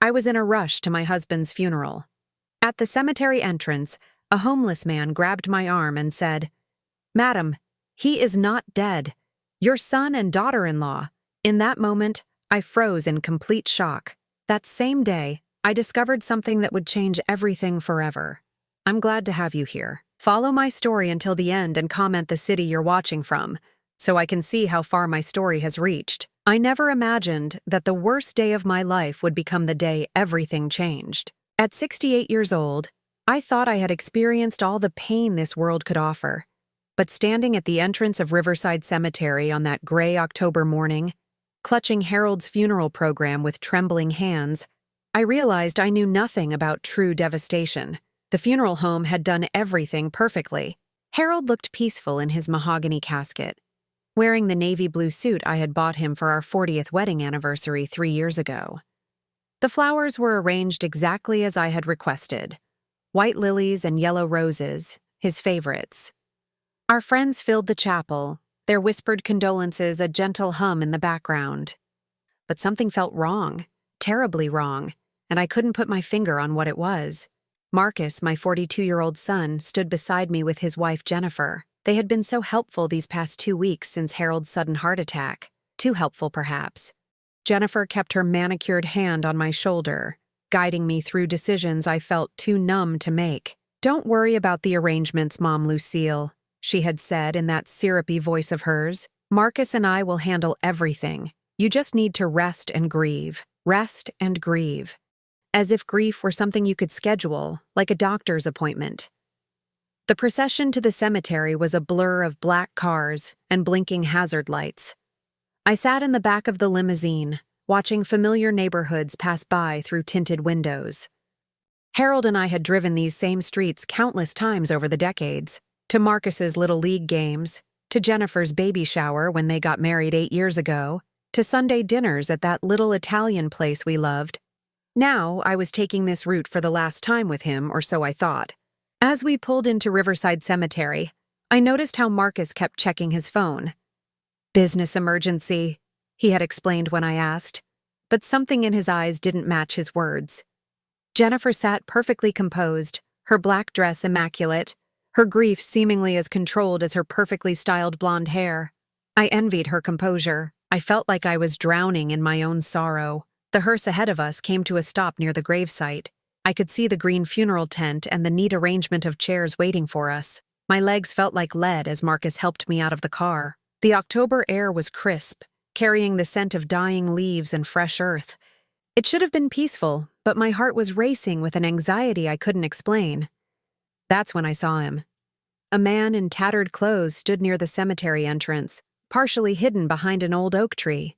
I was in a rush to my husband's funeral. At the cemetery entrance, a homeless man grabbed my arm and said, "Madam, he is not dead. Your son and daughter-in-law." In that moment, I froze in complete shock. That same day, I discovered something that would change everything forever. I'm glad to have you here. Follow my story until the end and comment the city you're watching from, so I can see how far my story has reached. I never imagined that the worst day of my life would become the day everything changed. At 68 years old, I thought I had experienced all the pain this world could offer. But standing at the entrance of Riverside Cemetery on that gray October morning, clutching Harold's funeral program with trembling hands, I realized I knew nothing about true devastation. The funeral home had done everything perfectly. Harold looked peaceful in his mahogany casket, wearing the navy blue suit I had bought him for our 40th wedding anniversary 3 years ago. The flowers were arranged exactly as I had requested. White lilies and yellow roses, his favorites. Our friends filled the chapel, their whispered condolences a gentle hum in the background. But something felt wrong, terribly wrong, and I couldn't put my finger on what it was. Marcus, my 42-year-old son, stood beside me with his wife Jennifer. They had been so helpful these past 2 weeks since Harold's sudden heart attack. Too helpful, perhaps. Jennifer kept her manicured hand on my shoulder, guiding me through decisions I felt too numb to make. "Don't worry about the arrangements, Mom Lucille," she had said in that syrupy voice of hers. "Marcus and I will handle everything. You just need to rest and grieve. Rest and grieve." As if grief were something you could schedule, like a doctor's appointment. The procession to the cemetery was a blur of black cars and blinking hazard lights. I sat in the back of the limousine, watching familiar neighborhoods pass by through tinted windows. Harold and I had driven these same streets countless times over the decades, to Marcus's Little League games, to Jennifer's baby shower when they got married 8 years ago, to Sunday dinners at that little Italian place we loved. Now I was taking this route for the last time with him, or so I thought. As we pulled into Riverside Cemetery, I noticed how Marcus kept checking his phone. "Business emergency," he had explained when I asked, but something in his eyes didn't match his words. Jennifer sat perfectly composed, her black dress immaculate, her grief seemingly as controlled as her perfectly styled blonde hair. I envied her composure. I felt like I was drowning in my own sorrow. The hearse ahead of us came to a stop near the gravesite. I could see the green funeral tent and the neat arrangement of chairs waiting for us. My legs felt like lead as Marcus helped me out of the car. The October air was crisp, carrying the scent of dying leaves and fresh earth. It should have been peaceful, but my heart was racing with an anxiety I couldn't explain. That's when I saw him. A man in tattered clothes stood near the cemetery entrance, partially hidden behind an old oak tree.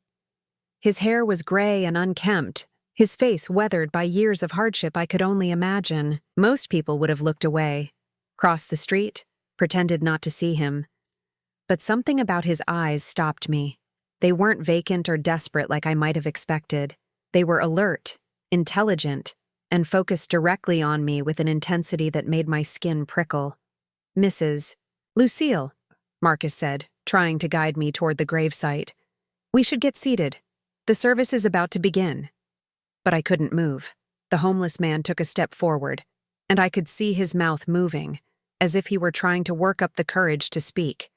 His hair was gray and unkempt, his face weathered by years of hardship I could only imagine. Most people would have looked away, crossed the street, pretended not to see him. But something about his eyes stopped me. They weren't vacant or desperate like I might have expected. They were alert, intelligent, and focused directly on me with an intensity that made my skin prickle. "Mrs. Lucille," Marcus said, trying to guide me toward the gravesite. "We should get seated. The service is about to begin." But I couldn't move. The homeless man took a step forward, and I could see his mouth moving, as if he were trying to work up the courage to speak.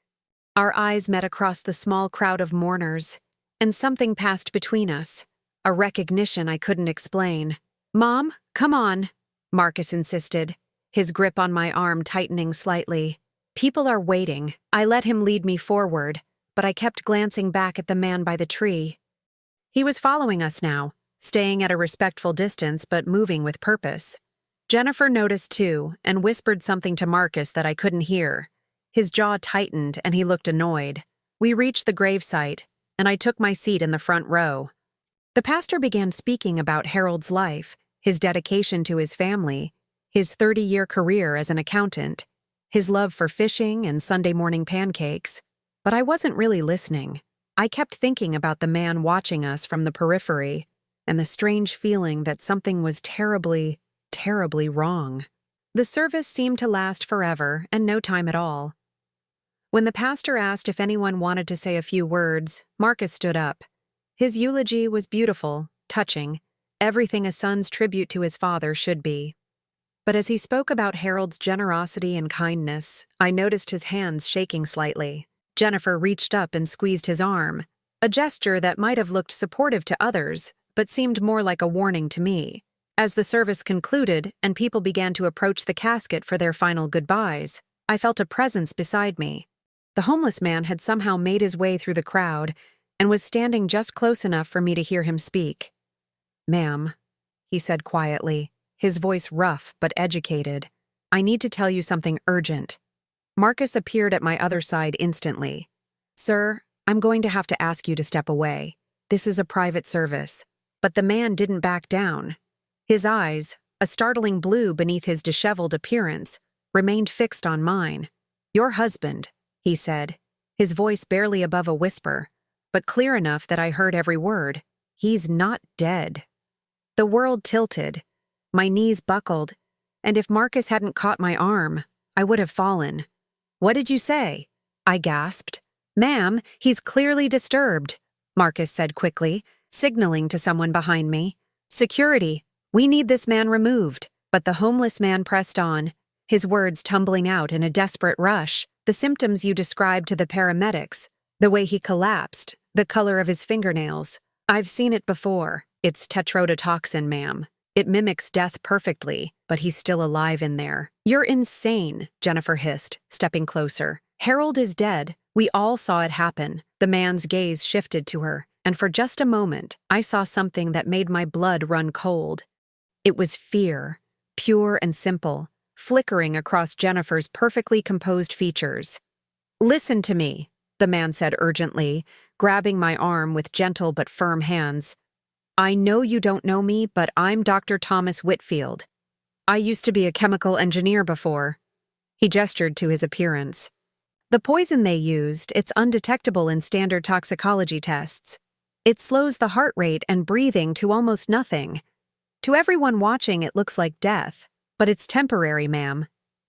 Our eyes met across the small crowd of mourners, and something passed between us, a recognition I couldn't explain. "Mom, come on," Marcus insisted, his grip on my arm tightening slightly. "People are waiting." I let him lead me forward, but I kept glancing back at the man by the tree. He was following us now, staying at a respectful distance but moving with purpose. Jennifer noticed too and whispered something to Marcus that I couldn't hear. His jaw tightened and he looked annoyed. We reached the gravesite, and I took my seat in the front row. The pastor began speaking about Harold's life, his dedication to his family, his 30-year career as an accountant, his love for fishing and Sunday morning pancakes. But I wasn't really listening. I kept thinking about the man watching us from the periphery, and the strange feeling that something was terribly, terribly wrong. The service seemed to last forever and no time at all. When the pastor asked if anyone wanted to say a few words, Marcus stood up. His eulogy was beautiful, touching, everything a son's tribute to his father should be. But as he spoke about Harold's generosity and kindness, I noticed his hands shaking slightly. Jennifer reached up and squeezed his arm, a gesture that might have looked supportive to others, but seemed more like a warning to me. As the service concluded and people began to approach the casket for their final goodbyes, I felt a presence beside me. The homeless man had somehow made his way through the crowd and was standing just close enough for me to hear him speak. "Ma'am," he said quietly, his voice rough but educated, "I need to tell you something urgent." Marcus appeared at my other side instantly. "Sir, I'm going to have to ask you to step away. This is a private service." But the man didn't back down. His eyes, a startling blue beneath his disheveled appearance, remained fixed on mine. "Your husband," he said, his voice barely above a whisper, but clear enough that I heard every word. "He's not dead." The world tilted. My knees buckled, and if Marcus hadn't caught my arm, I would have fallen. "What did you say?" I gasped. "Ma'am, he's clearly disturbed," Marcus said quickly, signaling to someone behind me. "Security, we need this man removed." But the homeless man pressed on, his words tumbling out in a desperate rush. "The symptoms you described to the paramedics, the way he collapsed, the color of his fingernails. I've seen it before. It's toxin, ma'am. It mimics death perfectly, but he's still alive in there." "You're insane," Jennifer hissed, stepping closer. "Harold is dead. We all saw it happen." The man's gaze shifted to her, and for just a moment, I saw something that made my blood run cold. It was fear, pure and simple, flickering across Jennifer's perfectly composed features. "Listen to me," the man said urgently, grabbing my arm with gentle but firm hands. "I know you don't know me, but I'm Dr. Thomas Whitfield. I used to be a chemical engineer before." He gestured to his appearance. "The poison they used, it's undetectable in standard toxicology tests. It slows the heart rate and breathing to almost nothing. To everyone watching, it looks like death, but it's temporary, ma'am.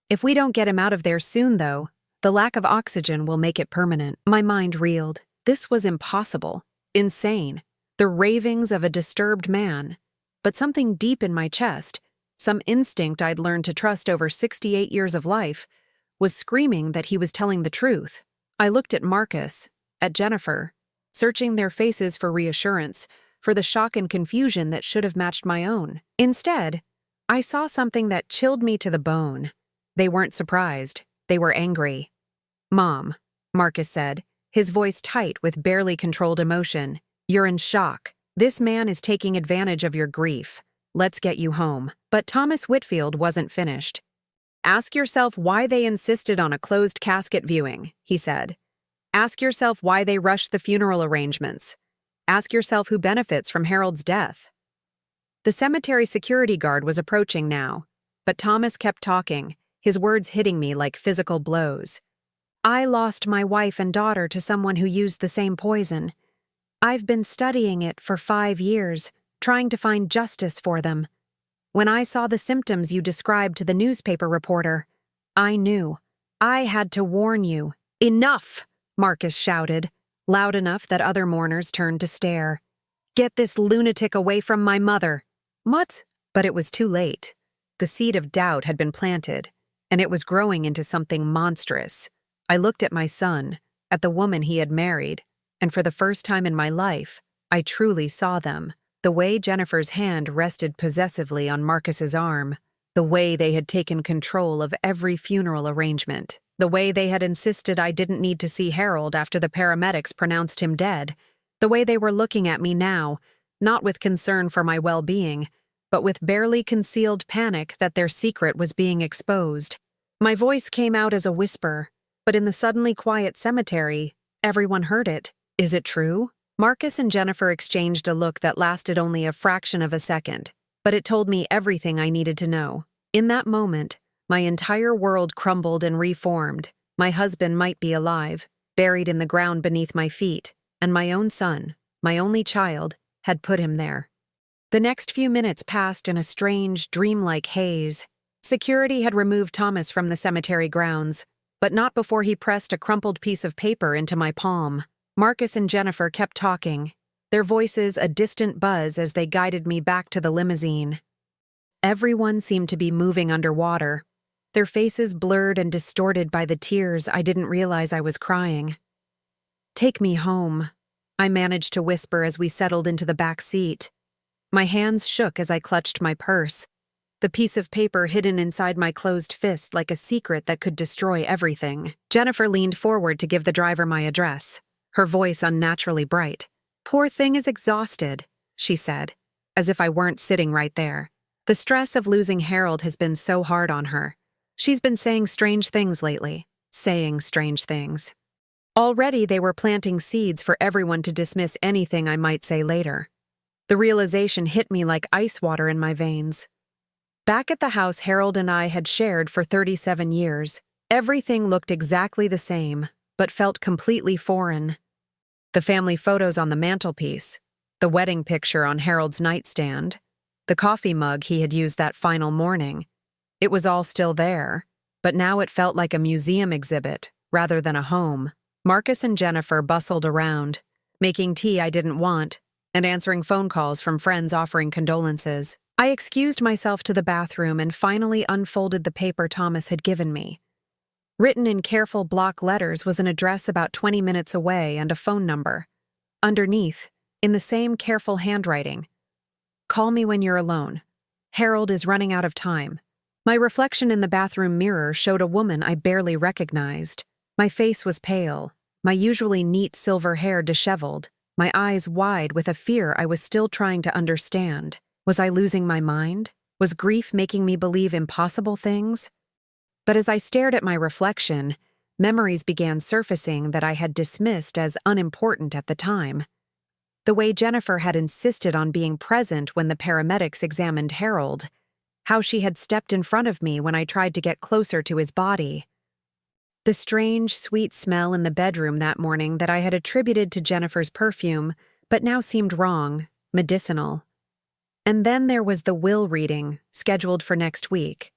If we don't get him out of there soon, though, the lack of oxygen will make it permanent." My mind reeled. This was impossible, insane, the ravings of a disturbed man. But something deep in my chest, some instinct I'd learned to trust over 68 years of life, was screaming that he was telling the truth. I looked at Marcus, at Jennifer, searching their faces for reassurance, for the shock and confusion that should have matched my own. Instead, I saw something that chilled me to the bone. They weren't surprised. They were angry. "Mom," Marcus said, his voice tight with barely controlled emotion, "you're in shock. This man is taking advantage of your grief. Let's get you home." But Thomas Whitfield wasn't finished. "Ask yourself why they insisted on a closed casket viewing," he said. "Ask yourself why they rushed the funeral arrangements. Ask yourself who benefits from Harold's death." The cemetery security guard was approaching now, but Thomas kept talking, his words hitting me like physical blows. "I lost my wife and daughter to someone who used the same poison. I've been studying it for 5 years, trying to find justice for them. When I saw the symptoms you described to the newspaper reporter, I knew. I had to warn you." "Enough!" Marcus shouted, loud enough that other mourners turned to stare. "Get this lunatic away from my mother." "What?" But it was too late. The seed of doubt had been planted, and it was growing into something monstrous. I looked at my son, at the woman he had married, and for the first time in my life, I truly saw them. The way Jennifer's hand rested possessively on Marcus's arm, the way they had taken control of every funeral arrangement, the way they had insisted I didn't need to see Harold after the paramedics pronounced him dead, the way they were looking at me now, not with concern for my well-being, but with barely concealed panic that their secret was being exposed. My voice came out as a whisper, but in the suddenly quiet cemetery, everyone heard it. "Is it true?" Marcus and Jennifer exchanged a look that lasted only a fraction of a second, but it told me everything I needed to know. In that moment, my entire world crumbled and reformed. My husband might be alive, buried in the ground beneath my feet, and my own son, my only child, had put him there. The next few minutes passed in a strange, dreamlike haze. Security had removed Thomas from the cemetery grounds, but not before he pressed a crumpled piece of paper into my palm. Marcus and Jennifer kept talking, their voices a distant buzz as they guided me back to the limousine. Everyone seemed to be moving underwater, their faces blurred and distorted by the tears I didn't realize I was crying. "Take me home," I managed to whisper as we settled into the back seat. My hands shook as I clutched my purse, the piece of paper hidden inside my closed fist like a secret that could destroy everything. Jennifer leaned forward to give the driver my address, her voice unnaturally bright. "Poor thing is exhausted," she said, as if I weren't sitting right there. "The stress of losing Harold has been so hard on her. She's been saying strange things lately, saying strange things." Already they were planting seeds for everyone to dismiss anything I might say later. The realization hit me like ice water in my veins. Back at the house Harold and I had shared for 37 years, everything looked exactly the same, but felt completely foreign. The family photos on the mantelpiece, the wedding picture on Harold's nightstand, the coffee mug he had used that final morning. It was all still there, but now it felt like a museum exhibit rather than a home. Marcus and Jennifer bustled around, making tea I didn't want, and answering phone calls from friends offering condolences. I excused myself to the bathroom and finally unfolded the paper Thomas had given me. Written in careful block letters was an address about 20 minutes away and a phone number. Underneath, in the same careful handwriting, "Call me when you're alone. Harold is running out of time." My reflection in the bathroom mirror showed a woman I barely recognized. My face was pale, my usually neat silver hair disheveled, my eyes wide with a fear I was still trying to understand. Was I losing my mind? Was grief making me believe impossible things? But as I stared at my reflection, memories began surfacing that I had dismissed as unimportant at the time. The way Jennifer had insisted on being present when the paramedics examined Harold, how she had stepped in front of me when I tried to get closer to his body. The strange, sweet smell in the bedroom that morning that I had attributed to Jennifer's perfume, but now seemed wrong, medicinal. And then there was the will reading, scheduled for next week.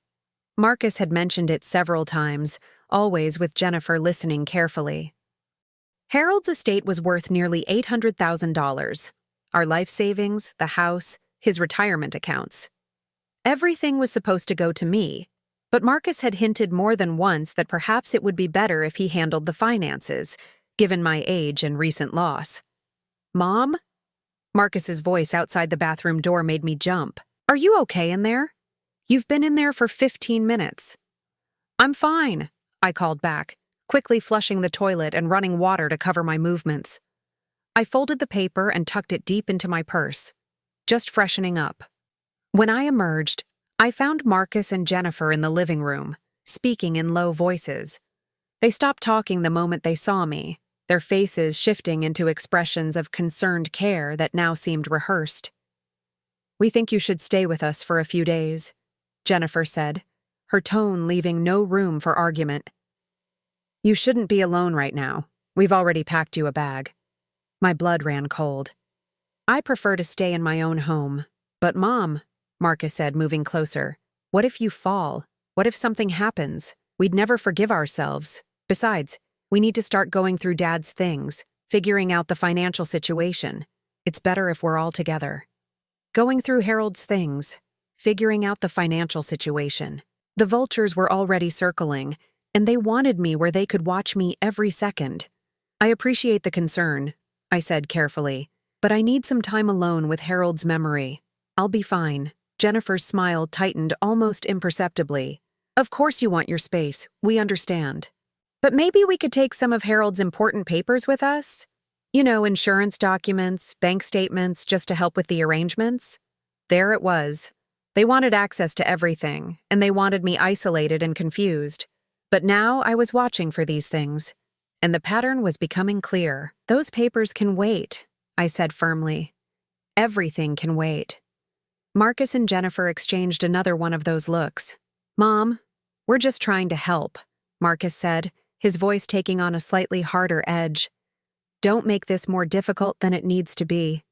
Marcus had mentioned it several times, always with Jennifer listening carefully. Harold's estate was worth nearly $800,000. Our life savings, the house, his retirement accounts. Everything was supposed to go to me, but Marcus had hinted more than once that perhaps it would be better if he handled the finances, given my age and recent loss. "Mom?" Marcus's voice outside the bathroom door made me jump. "Are you okay in there? You've been in there for 15 minutes. "I'm fine," I called back, quickly flushing the toilet and running water to cover my movements. I folded the paper and tucked it deep into my purse, just freshening up. When I emerged, I found Marcus and Jennifer in the living room, speaking in low voices. They stopped talking the moment they saw me, their faces shifting into expressions of concerned care that now seemed rehearsed. "We think you should stay with us for a few days," Jennifer said, her tone leaving no room for argument. "You shouldn't be alone right now. We've already packed you a bag." My blood ran cold. "I prefer to stay in my own home." "But Mom," Marcus said, moving closer, "what if you fall? What if something happens? We'd never forgive ourselves. Besides, we need to start going through Dad's things, figuring out the financial situation. It's better if we're all together." Going through Harold's things, figuring out the financial situation. The vultures were already circling, and they wanted me where they could watch me every second. "I appreciate the concern," I said carefully, "but I need some time alone with Harold's memory. I'll be fine." Jennifer's smile tightened almost imperceptibly. "Of course you want your space, we understand. But maybe we could take some of Harold's important papers with us? You know, insurance documents, bank statements, just to help with the arrangements." There it was. They wanted access to everything, and they wanted me isolated and confused. But now I was watching for these things, and the pattern was becoming clear. "Those papers can wait," I said firmly. "Everything can wait." Marcus and Jennifer exchanged another one of those looks. "Mom, we're just trying to help," Marcus said, his voice taking on a slightly harder edge. "Don't make this more difficult than it needs to be.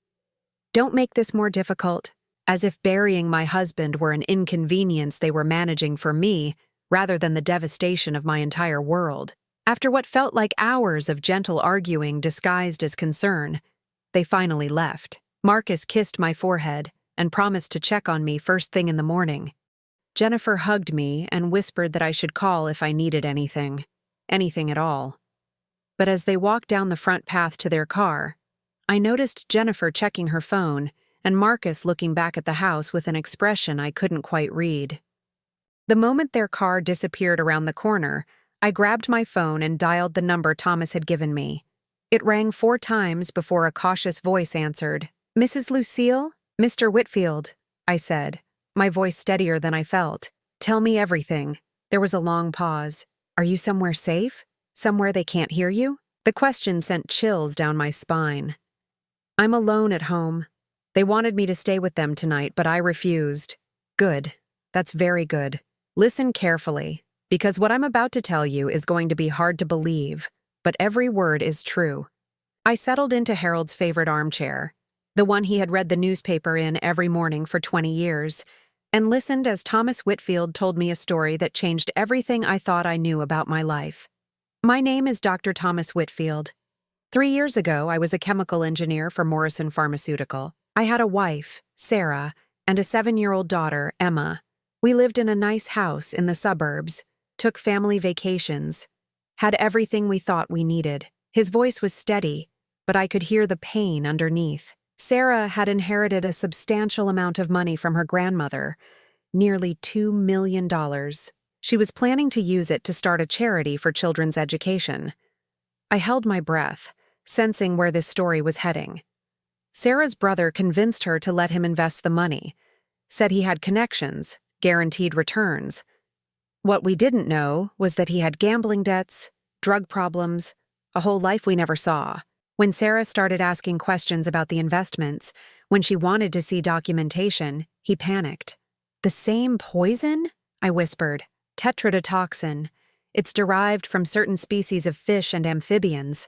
Don't make this more difficult," as if burying my husband were an inconvenience they were managing for me rather than the devastation of my entire world. After what felt like hours of gentle arguing disguised as concern, They finally left. Marcus kissed my forehead and promised to check on me first thing in the morning. Jennifer hugged me and whispered that I should call if I needed anything at all. But as they walked down the front path to their car, I noticed Jennifer checking her phone and Marcus looking back at the house with an expression I couldn't quite read. The moment their car disappeared around the corner, I grabbed my phone and dialed the number Thomas had given me. It rang 4 times before a cautious voice answered. "Mrs. Lucille? Mr. Whitfield," I said, my voice steadier than I felt. "Tell me everything." There was a long pause. "Are you somewhere safe? Somewhere they can't hear you?" The question sent chills down my spine. "I'm alone at home. They wanted me to stay with them tonight, but I refused." "Good. That's very good. Listen carefully, because what I'm about to tell you is going to be hard to believe, but every word is true." I settled into Harold's favorite armchair, the one he had read the newspaper in every morning for 20 years, and listened as Thomas Whitfield told me a story that changed everything I thought I knew about my life. My name is Dr. Thomas Whitfield. 3 years ago, I was a chemical engineer for Morrison Pharmaceutical. I had a wife, Sarah, and a 7-year-old daughter, Emma. We lived in a nice house in the suburbs, took family vacations, had everything we thought we needed. His voice was steady, but I could hear the pain underneath. Sarah had inherited a substantial amount of money from her grandmother, nearly $2 million. She was planning to use it to start a charity for children's education. I held my breath, sensing where this story was heading. Sarah's brother convinced her to let him invest the money, said he had connections, guaranteed returns. What we didn't know was that he had gambling debts, drug problems, a whole life we never saw. When Sarah started asking questions about the investments, when she wanted to see documentation, he panicked. "The same poison?" I whispered. "Toxin. It's derived from certain species of fish and amphibians.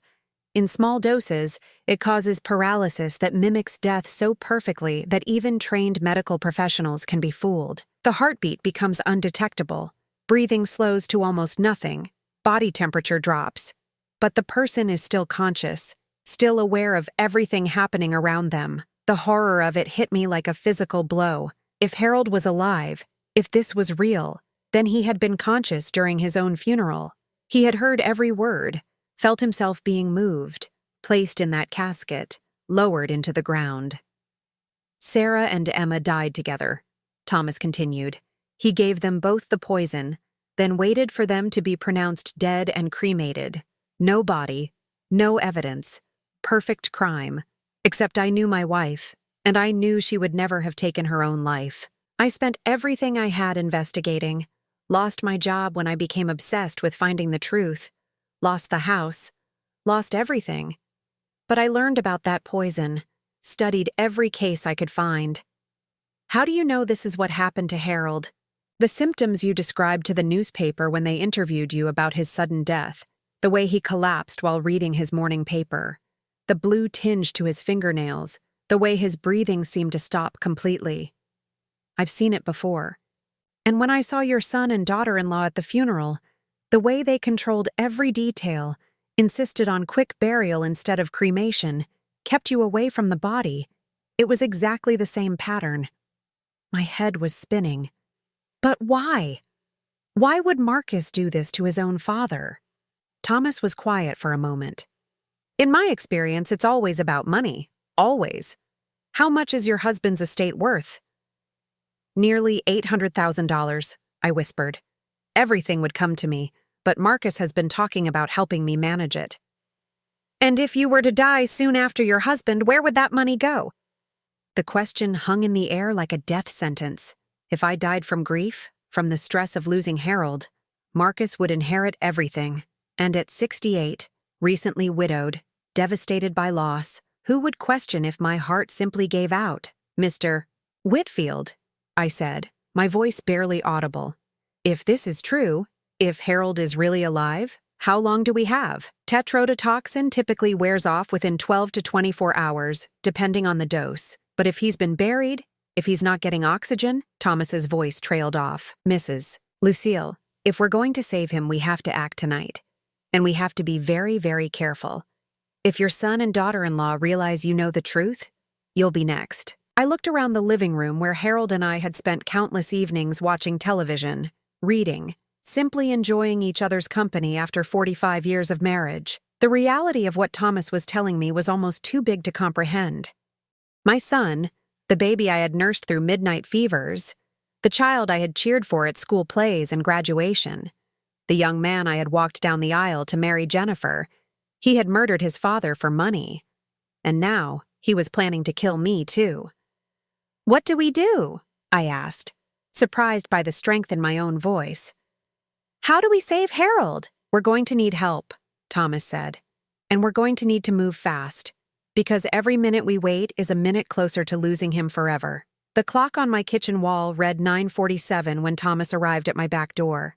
In small doses, it causes paralysis that mimics death so perfectly that even trained medical professionals can be fooled. The heartbeat becomes undetectable. Breathing slows to almost nothing. Body temperature drops. But the person is still conscious, still aware of everything happening around them. The horror of it hit me like a physical blow. If Harold was alive, if this was real, then he had been conscious during his own funeral. He had heard every word, felt himself being moved, placed in that casket, lowered into the ground. "Sarah and Emma died together," Thomas continued. "He gave them both the poison, then waited for them to be pronounced dead and cremated. No body, no evidence. Perfect crime. Except I knew my wife, and I knew she would never have taken her own life. I spent everything I had investigating, lost my job when I became obsessed with finding the truth, lost the house, lost everything. But I learned about that poison, studied every case I could find." "How do you know this is what happened to Harold?" "The symptoms you described to the newspaper when they interviewed you about his sudden death, the way he collapsed while reading his morning paper, the blue tinge to his fingernails, the way his breathing seemed to stop completely. I've seen it before. And when I saw your son and daughter-in-law at the funeral, the way they controlled every detail, insisted on quick burial instead of cremation, kept you away from the body, it was exactly the same pattern." My head was spinning. But why? Why would Marcus do this to his own father? Thomas was quiet for a moment. "In my experience, it's always about money. Always. How much is your husband's estate worth?" "Nearly $800,000, I whispered. "Everything would come to me, but Marcus has been talking about helping me manage it." "And if you were to die soon after your husband, where would that money go?" The question hung in the air like a death sentence. If I died from grief, from the stress of losing Harold, Marcus would inherit everything. And at 68, recently widowed, devastated by loss, who would question if my heart simply gave out? "Mr. Whitfield," I said, my voice barely audible. "If this is true, if Harold is really alive, how long do we have?" "Toxin typically wears off within 12 to 24 hours, depending on the dose. But if he's been buried, if he's not getting oxygen," Thomas's voice trailed off. "Mrs. Lucille, if we're going to save him, we have to act tonight. And we have to be very, very careful. If your son and daughter-in-law realize you know the truth, you'll be next. I looked around the living room where Harold and I had spent countless evenings watching television, reading, simply enjoying each other's company after 45 years of marriage. The reality of what Thomas was telling me was almost too big to comprehend. My son, the baby I had nursed through midnight fevers, the child I had cheered for at school plays and graduation, the young man I had walked down the aisle to marry Jennifer, he had murdered his father for money. And now he was planning to kill me too. "What do we do?" I asked, surprised by the strength in my own voice. "How do we save Harold?" "We're going to need help," Thomas said. "And we're going to need to move fast, because every minute we wait is a minute closer to losing him forever." The clock on my kitchen wall read 9:47 when Thomas arrived at my back door.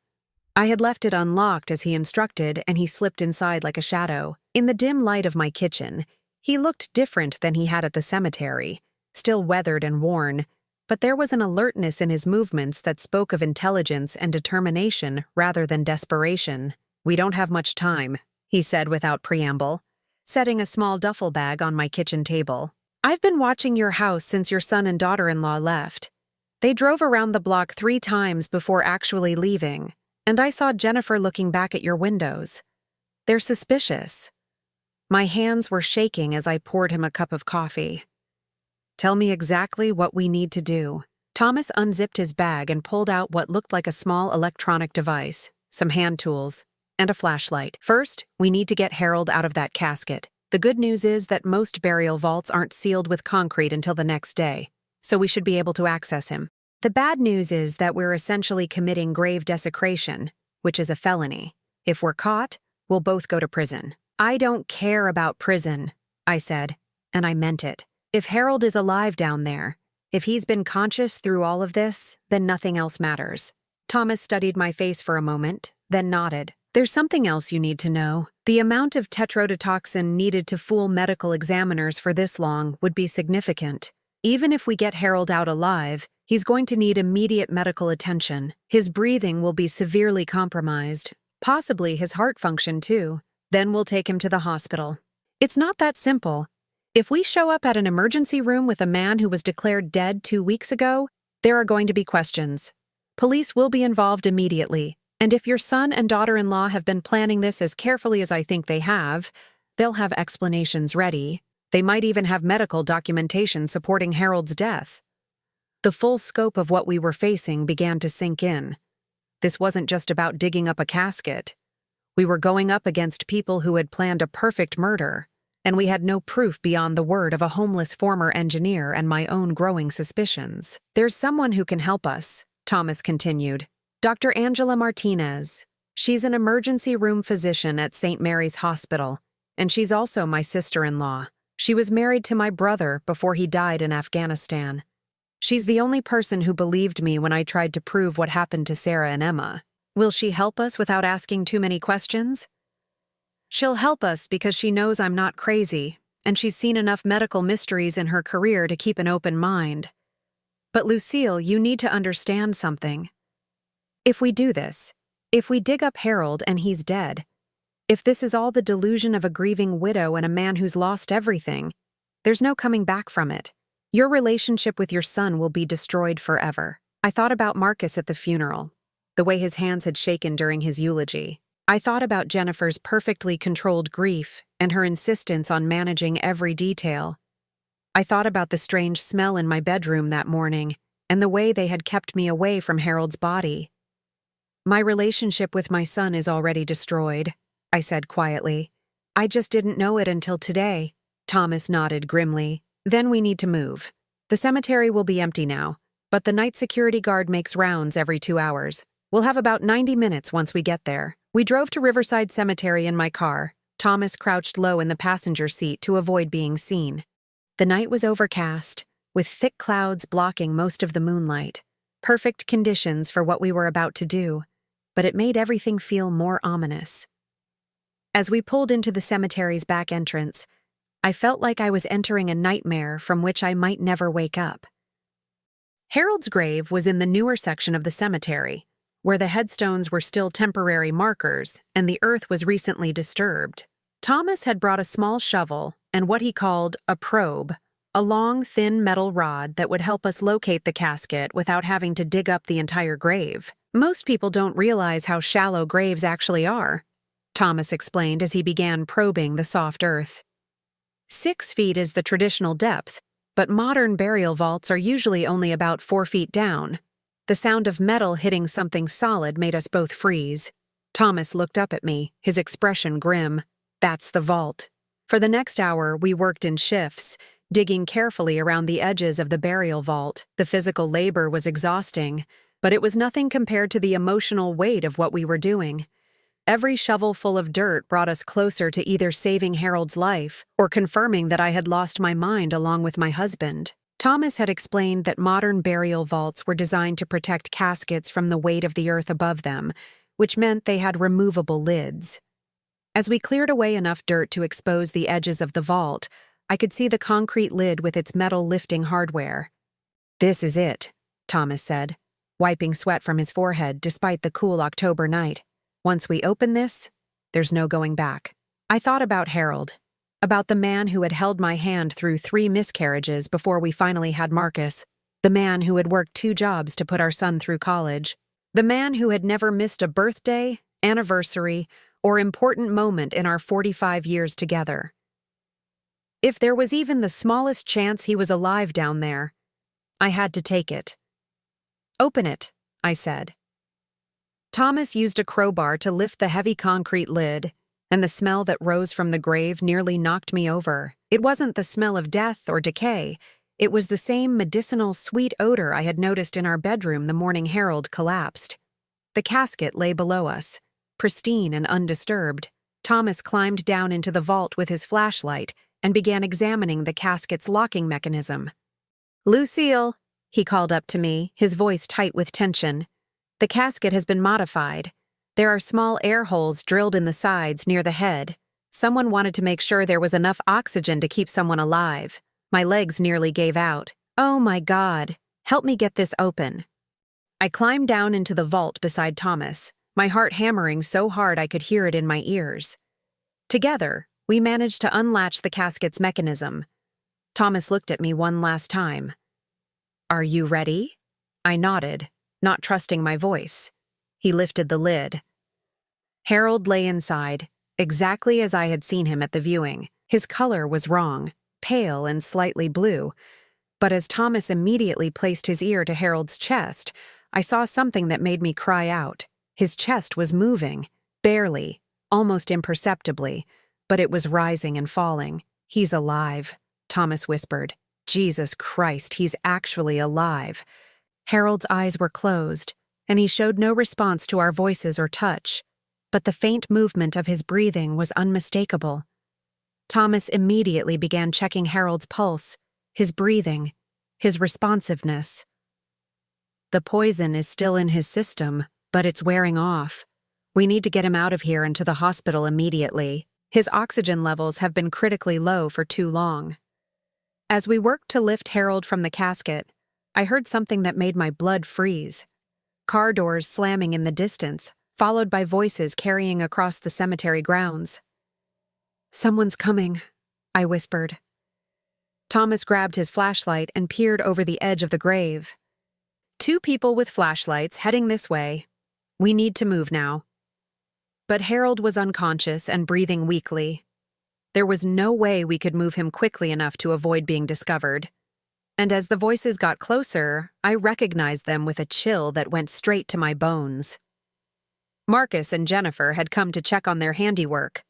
I had left it unlocked as he instructed, and he slipped inside like a shadow. In the dim light of my kitchen, he looked different than he had at the cemetery, still weathered and worn, but there was an alertness in his movements that spoke of intelligence and determination rather than desperation. "We don't have much time," he said without preamble, setting a small duffel bag on my kitchen table. "I've been watching your house since your son and daughter-in-law left. They drove around the block 3 times before actually leaving, and I saw Jennifer looking back at your windows. They're suspicious." My hands were shaking as I poured him a cup of coffee. "Tell me exactly what we need to do." Thomas unzipped his bag and pulled out what looked like a small electronic device, some hand tools, and a flashlight. "First, we need to get Harold out of that casket. The good news is that most burial vaults aren't sealed with concrete until the next day, so we should be able to access him. The bad news is that we're essentially committing grave desecration, which is a felony. If we're caught, we'll both go to prison." "I don't care about prison," I said, and I meant it. If Harold is alive down there, if he's been conscious through all of this, then nothing else matters. Thomas studied my face for a moment, then nodded. "There's something else you need to know. The amount of toxin needed to fool medical examiners for this long would be significant. Even if we get Harold out alive, he's going to need immediate medical attention. His breathing will be severely compromised, possibly his heart function too. Then we'll take him to the hospital." "It's not that simple. If we show up at an emergency room with a man who was declared dead 2 weeks ago, there are going to be questions. Police will be involved immediately, and if your son and daughter-in-law have been planning this as carefully as I think they have, they'll have explanations ready. They might even have medical documentation supporting Harold's death." The full scope of what we were facing began to sink in. This wasn't just about digging up a casket. We were going up against people who had planned a perfect murder, and we had no proof beyond the word of a homeless former engineer and my own growing suspicions. "There's someone who can help us," Thomas continued. "Dr. Angela Martinez. She's an emergency room physician at St. Mary's Hospital, and she's also my sister-in-law. She was married to my brother before he died in Afghanistan. She's the only person who believed me when I tried to prove what happened to Sarah and Emma. Will she help us without asking too many questions?" "She'll help us because she knows I'm not crazy, and she's seen enough medical mysteries in her career to keep an open mind. But Lucille, you need to understand something. If we do this, if we dig up Harold and he's dead, if this is all the delusion of a grieving widow and a man who's lost everything, there's no coming back from it. Your relationship with your son will be destroyed forever." I thought about Marcus at the funeral, the way his hands had shaken during his eulogy. I thought about Jennifer's perfectly controlled grief and her insistence on managing every detail. I thought about the strange smell in my bedroom that morning and the way they had kept me away from Harold's body. "My relationship with my son is already destroyed," I said quietly. "I just didn't know it until today." Thomas nodded grimly. "Then we need to move. The cemetery will be empty now, but the night security guard makes rounds every 2 hours. We'll have about 90 minutes once we get there." We drove to Riverside Cemetery in my car. Thomas crouched low in the passenger seat to avoid being seen. The night was overcast, with thick clouds blocking most of the moonlight. Perfect conditions for what we were about to do, but it made everything feel more ominous. As we pulled into the cemetery's back entrance, I felt like I was entering a nightmare from which I might never wake up. Harold's grave was in the newer section of the cemetery, where the headstones were still temporary markers and the earth was recently disturbed. Thomas had brought a small shovel and what he called a probe, a long, thin metal rod that would help us locate the casket without having to dig up the entire grave. Most people don't realize how shallow graves actually are, Thomas explained as he began probing the soft earth. 6 feet is the traditional depth, but modern burial vaults are usually only about 4 feet down. The sound of metal hitting something solid made us both freeze. Thomas looked up at me, his expression grim. That's the vault. For the next hour, we worked in shifts, digging carefully around the edges of the burial vault. The physical labor was exhausting, but it was nothing compared to the emotional weight of what we were doing. Every shovelful of dirt brought us closer to either saving Harold's life or confirming that I had lost my mind along with my husband. Thomas had explained that modern burial vaults were designed to protect caskets from the weight of the earth above them, which meant they had removable lids. As we cleared away enough dirt to expose the edges of the vault, I could see the concrete lid with its metal lifting hardware. "This is it," Thomas said, wiping sweat from his forehead despite the cool October night. "Once we open this, there's no going back." I thought about Harold, about the man who had held my hand through 3 miscarriages before we finally had Marcus, the man who had worked 2 jobs to put our son through college, the man who had never missed a birthday, anniversary, or important moment in our 45 years together. If there was even the smallest chance he was alive down there, I had to take it. "Open it," I said. Thomas used a crowbar to lift the heavy concrete lid, and the smell that rose from the grave nearly knocked me over. It wasn't the smell of death or decay. It was the same medicinal sweet odor I had noticed in our bedroom the morning Harold collapsed. The casket lay below us, pristine and undisturbed. Thomas climbed down into the vault with his flashlight and began examining the casket's locking mechanism. "Lucille," he called up to me, his voice tight with tension. "The casket has been modified. There are small air holes drilled in the sides near the head. Someone wanted to make sure there was enough oxygen to keep someone alive." My legs nearly gave out. "Oh my God, help me get this open." I climbed down into the vault beside Thomas, my heart hammering so hard I could hear it in my ears. Together, we managed to unlatch the casket's mechanism. Thomas looked at me one last time. "Are you ready?" I nodded, not trusting my voice. He lifted the lid. Harold lay inside, exactly as I had seen him at the viewing. His color was wrong, pale and slightly blue, but as Thomas immediately placed his ear to Harold's chest, I saw something that made me cry out. His chest was moving, barely, almost imperceptibly, but it was rising and falling. "He's alive," Thomas whispered. "Jesus Christ, he's actually alive." Harold's eyes were closed, and he showed no response to our voices or touch, but the faint movement of his breathing was unmistakable. Thomas immediately began checking Harold's pulse, his breathing, his responsiveness. "The poison is still in his system, but it's wearing off. We need to get him out of here and to the hospital immediately. His oxygen levels have been critically low for too long." As we worked to lift Harold from the casket, I heard something that made my blood freeze. Car doors slamming in the distance, followed by voices carrying across the cemetery grounds. "Someone's coming," I whispered. Thomas grabbed his flashlight and peered over the edge of the grave. "2 people with flashlights heading this way. We need to move now." But Harold was unconscious and breathing weakly. There was no way we could move him quickly enough to avoid being discovered. And as the voices got closer, I recognized them with a chill that went straight to my bones. Marcus and Jennifer had come to check on their handiwork.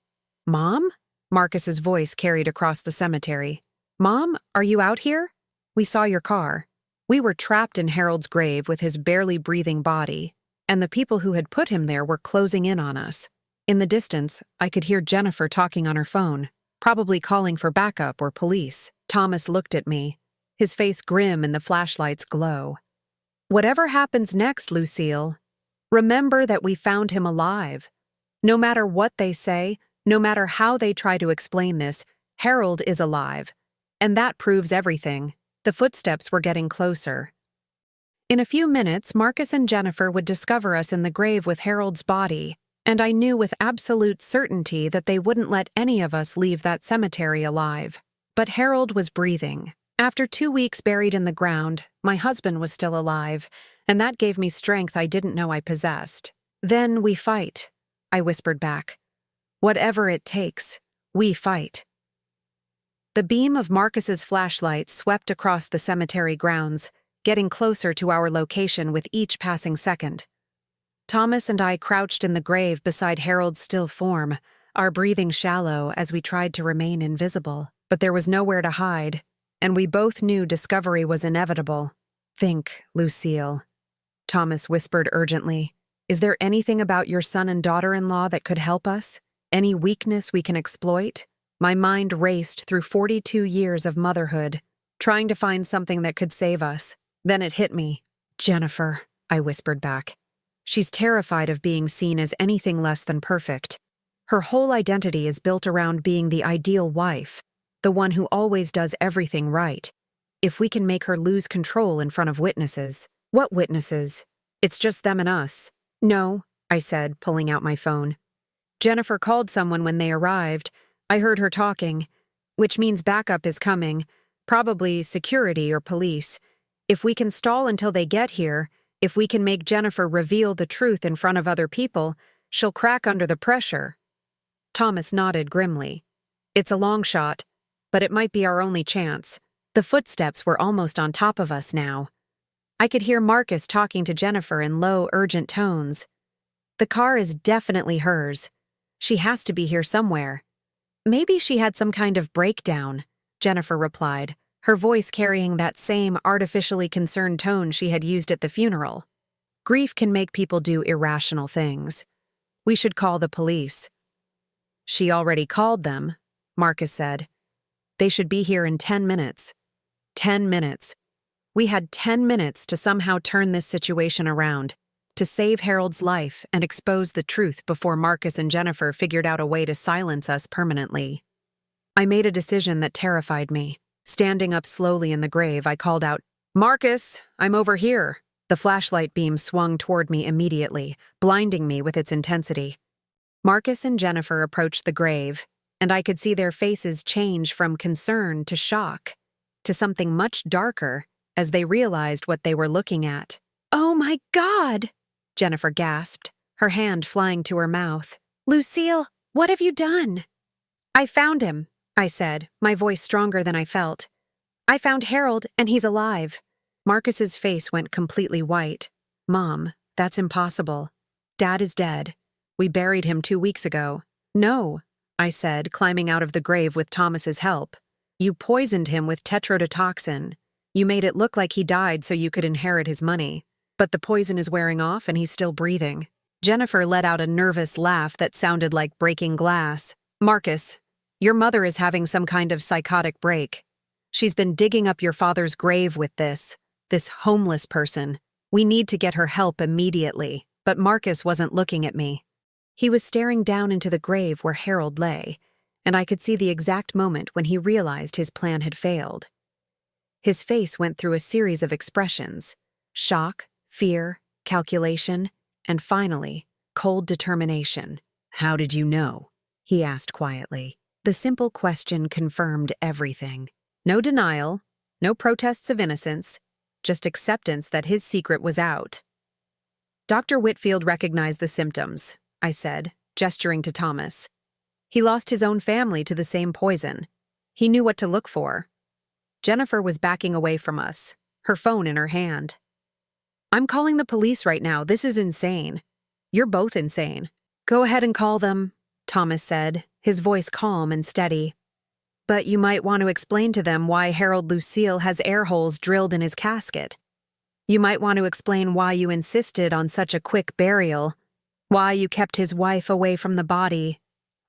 "Mom?" Marcus's voice carried across the cemetery. "Mom, are you out here? We saw your car." We were trapped in Harold's grave with his barely breathing body, and the people who had put him there were closing in on us. In the distance, I could hear Jennifer talking on her phone, probably calling for backup or police. Thomas looked at me, his face grim in the flashlight's glow. "Whatever happens next, Lucille, remember that we found him alive. No matter what they say, no matter how they try to explain this, Harold is alive. And that proves everything." The footsteps were getting closer. In a few minutes, Marcus and Jennifer would discover us in the grave with Harold's body. And I knew with absolute certainty that they wouldn't let any of us leave that cemetery alive. But Harold was breathing. After 2 weeks buried in the ground, my husband was still alive, and that gave me strength I didn't know I possessed. "Then we fight," I whispered back. "Whatever it takes, we fight." The beam of Marcus's flashlight swept across the cemetery grounds, getting closer to our location with each passing second. Thomas and I crouched in the grave beside Harold's still form, our breathing shallow as we tried to remain invisible. But there was nowhere to hide, and we both knew discovery was inevitable. "Think, Lucille," Thomas whispered urgently. "Is there anything about your son and daughter-in-law that could help us? Any weakness we can exploit?" My mind raced through 42 years of motherhood, trying to find something that could save us. Then it hit me. "Jennifer," I whispered back. "She's terrified of being seen as anything less than perfect. Her whole identity is built around being the ideal wife, the one who always does everything right. If we can make her lose control in front of witnesses." "What witnesses? It's just them and us." "No," I said, pulling out my phone. "Jennifer called someone when they arrived. I heard her talking, which means backup is coming, probably security or police. If we can stall until they get here, if we can make Jennifer reveal the truth in front of other people, she'll crack under the pressure." Thomas nodded grimly. "It's a long shot, but it might be our only chance." The footsteps were almost on top of us now. I could hear Marcus talking to Jennifer in low, urgent tones. "The car is definitely hers. She has to be here somewhere." "Maybe she had some kind of breakdown," Jennifer replied, her voice carrying that same artificially concerned tone she had used at the funeral. "Grief can make people do irrational things. We should call the police." "She already called them," Marcus said. "They should be here in 10 minutes. 10 minutes. We had 10 minutes to somehow turn this situation around, to save Harold's life and expose the truth before Marcus and Jennifer figured out a way to silence us permanently. I made a decision that terrified me. Standing up slowly in the grave, I called out, "Marcus, I'm over here." The flashlight beam swung toward me immediately, blinding me with its intensity. Marcus and Jennifer approached the grave, and I could see their faces change from concern to shock, to something much darker as they realized what they were looking at. "Oh my God!" Jennifer gasped, her hand flying to her mouth. "Lucille, what have you done?" "I found him," I said, my voice stronger than I felt. "I found Harold, and he's alive." Marcus's face went completely white. "Mom, that's impossible. Dad is dead. We buried him 2 weeks ago." "No," I said, climbing out of the grave with Thomas's help. "You poisoned him with toxin. You made it look like he died so you could inherit his money. But the poison is wearing off and he's still breathing." Jennifer let out a nervous laugh that sounded like breaking glass. "Marcus, your mother is having some kind of psychotic break. She's been digging up your father's grave with this homeless person. We need to get her help immediately." But Marcus wasn't looking at me. He was staring down into the grave where Harold lay, and I could see the exact moment when he realized his plan had failed. His face went through a series of expressions: shock, fear, calculation, and finally, cold determination. "How did you know?" he asked quietly. The simple question confirmed everything. No denial, no protests of innocence, just acceptance that his secret was out. "Dr. Whitfield recognized the symptoms," I said, gesturing to Thomas. "He lost his own family to the same poison. He knew what to look for." Jennifer was backing away from us, her phone in her hand. "I'm calling the police right now. This is insane. You're both insane." "Go ahead and call them," Thomas said, his voice calm and steady. "But you might want to explain to them why Harold Lucille has air holes drilled in his casket. You might want to explain why you insisted on such a quick burial, why you kept his wife away from the body,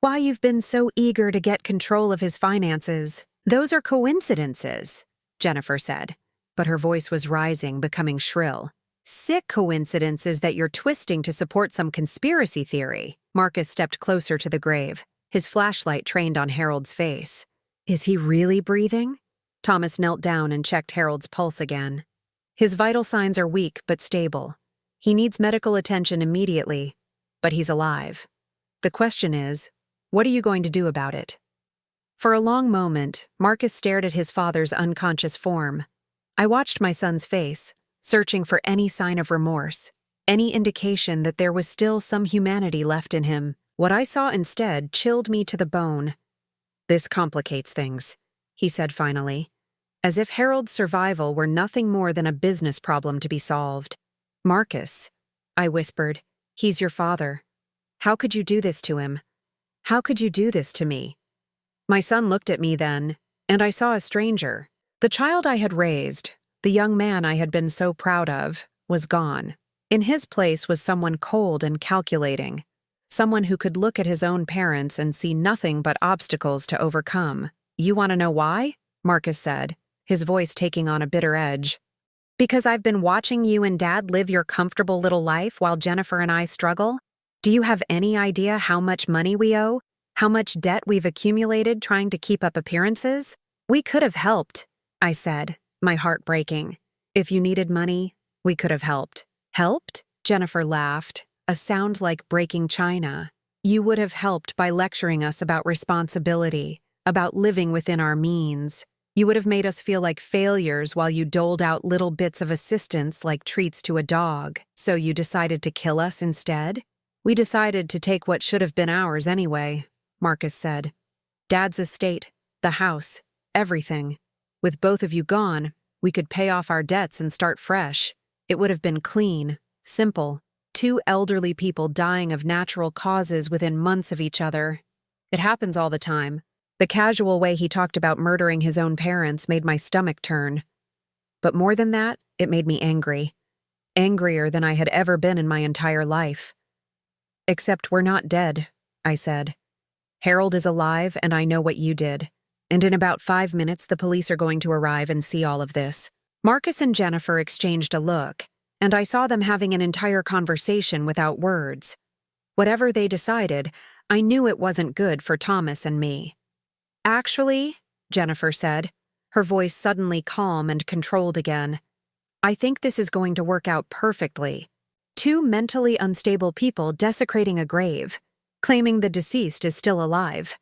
why you've been so eager to get control of his finances." "Those are coincidences," Jennifer said, but her voice was rising, becoming shrill. "Sick coincidences that you're twisting to support some conspiracy theory." Marcus stepped closer to the grave, his flashlight trained on Harold's face. "Is he really breathing?" Thomas knelt down and checked Harold's pulse again. "His vital signs are weak but stable. He needs medical attention immediately. but he's alive. The question is, what are you going to do about it? For a long moment, Marcus stared at his father's unconscious form. I watched my son's face, searching for any sign of remorse, any indication that there was still some humanity left in him. What I saw instead chilled me to the bone. "This complicates things," he said finally, as if Harold's survival were nothing more than a business problem to be solved. "Marcus," I whispered, "he's your father. How could you do this to him? How could you do this to me?" My son looked at me then, and I saw a stranger. The child I had raised, the young man I had been so proud of, was gone. In his place was someone cold and calculating, someone who could look at his own parents and see nothing but obstacles to overcome. "You want to know why?" Marcus said, his voice taking on a bitter edge. "Because I've been watching you and Dad live your comfortable little life while Jennifer and I struggle. Do you have any idea how much money we owe? How much debt we've accumulated trying to keep up appearances? We could have helped," I said, my heart breaking. "If you needed money, we could have helped." "Helped?" Jennifer laughed, a sound like breaking china. "You would have helped by lecturing us about responsibility, about living within our means. You would have made us feel like failures while you doled out little bits of assistance like treats to a dog. So you decided to kill us instead?" "We decided to take what should have been ours anyway," Marcus said. "Dad's estate, the house, everything. With both of you gone, we could pay off our debts and start fresh. It would have been clean, simple. 2 elderly people dying of natural causes within months of each other. It happens all the time." The casual way he talked about murdering his own parents made my stomach turn. But more than that, it made me angry. Angrier than I had ever been in my entire life. "Except we're not dead," I said. "Harold is alive, and I know what you did. And in about 5 minutes, the police are going to arrive and see all of this." Marcus and Jennifer exchanged a look, and I saw them having an entire conversation without words. Whatever they decided, I knew it wasn't good for Thomas and me. "Actually," Jennifer said, her voice suddenly calm and controlled again, "I think this is going to work out perfectly. 2 mentally unstable people desecrating a grave, claiming the deceased is still alive.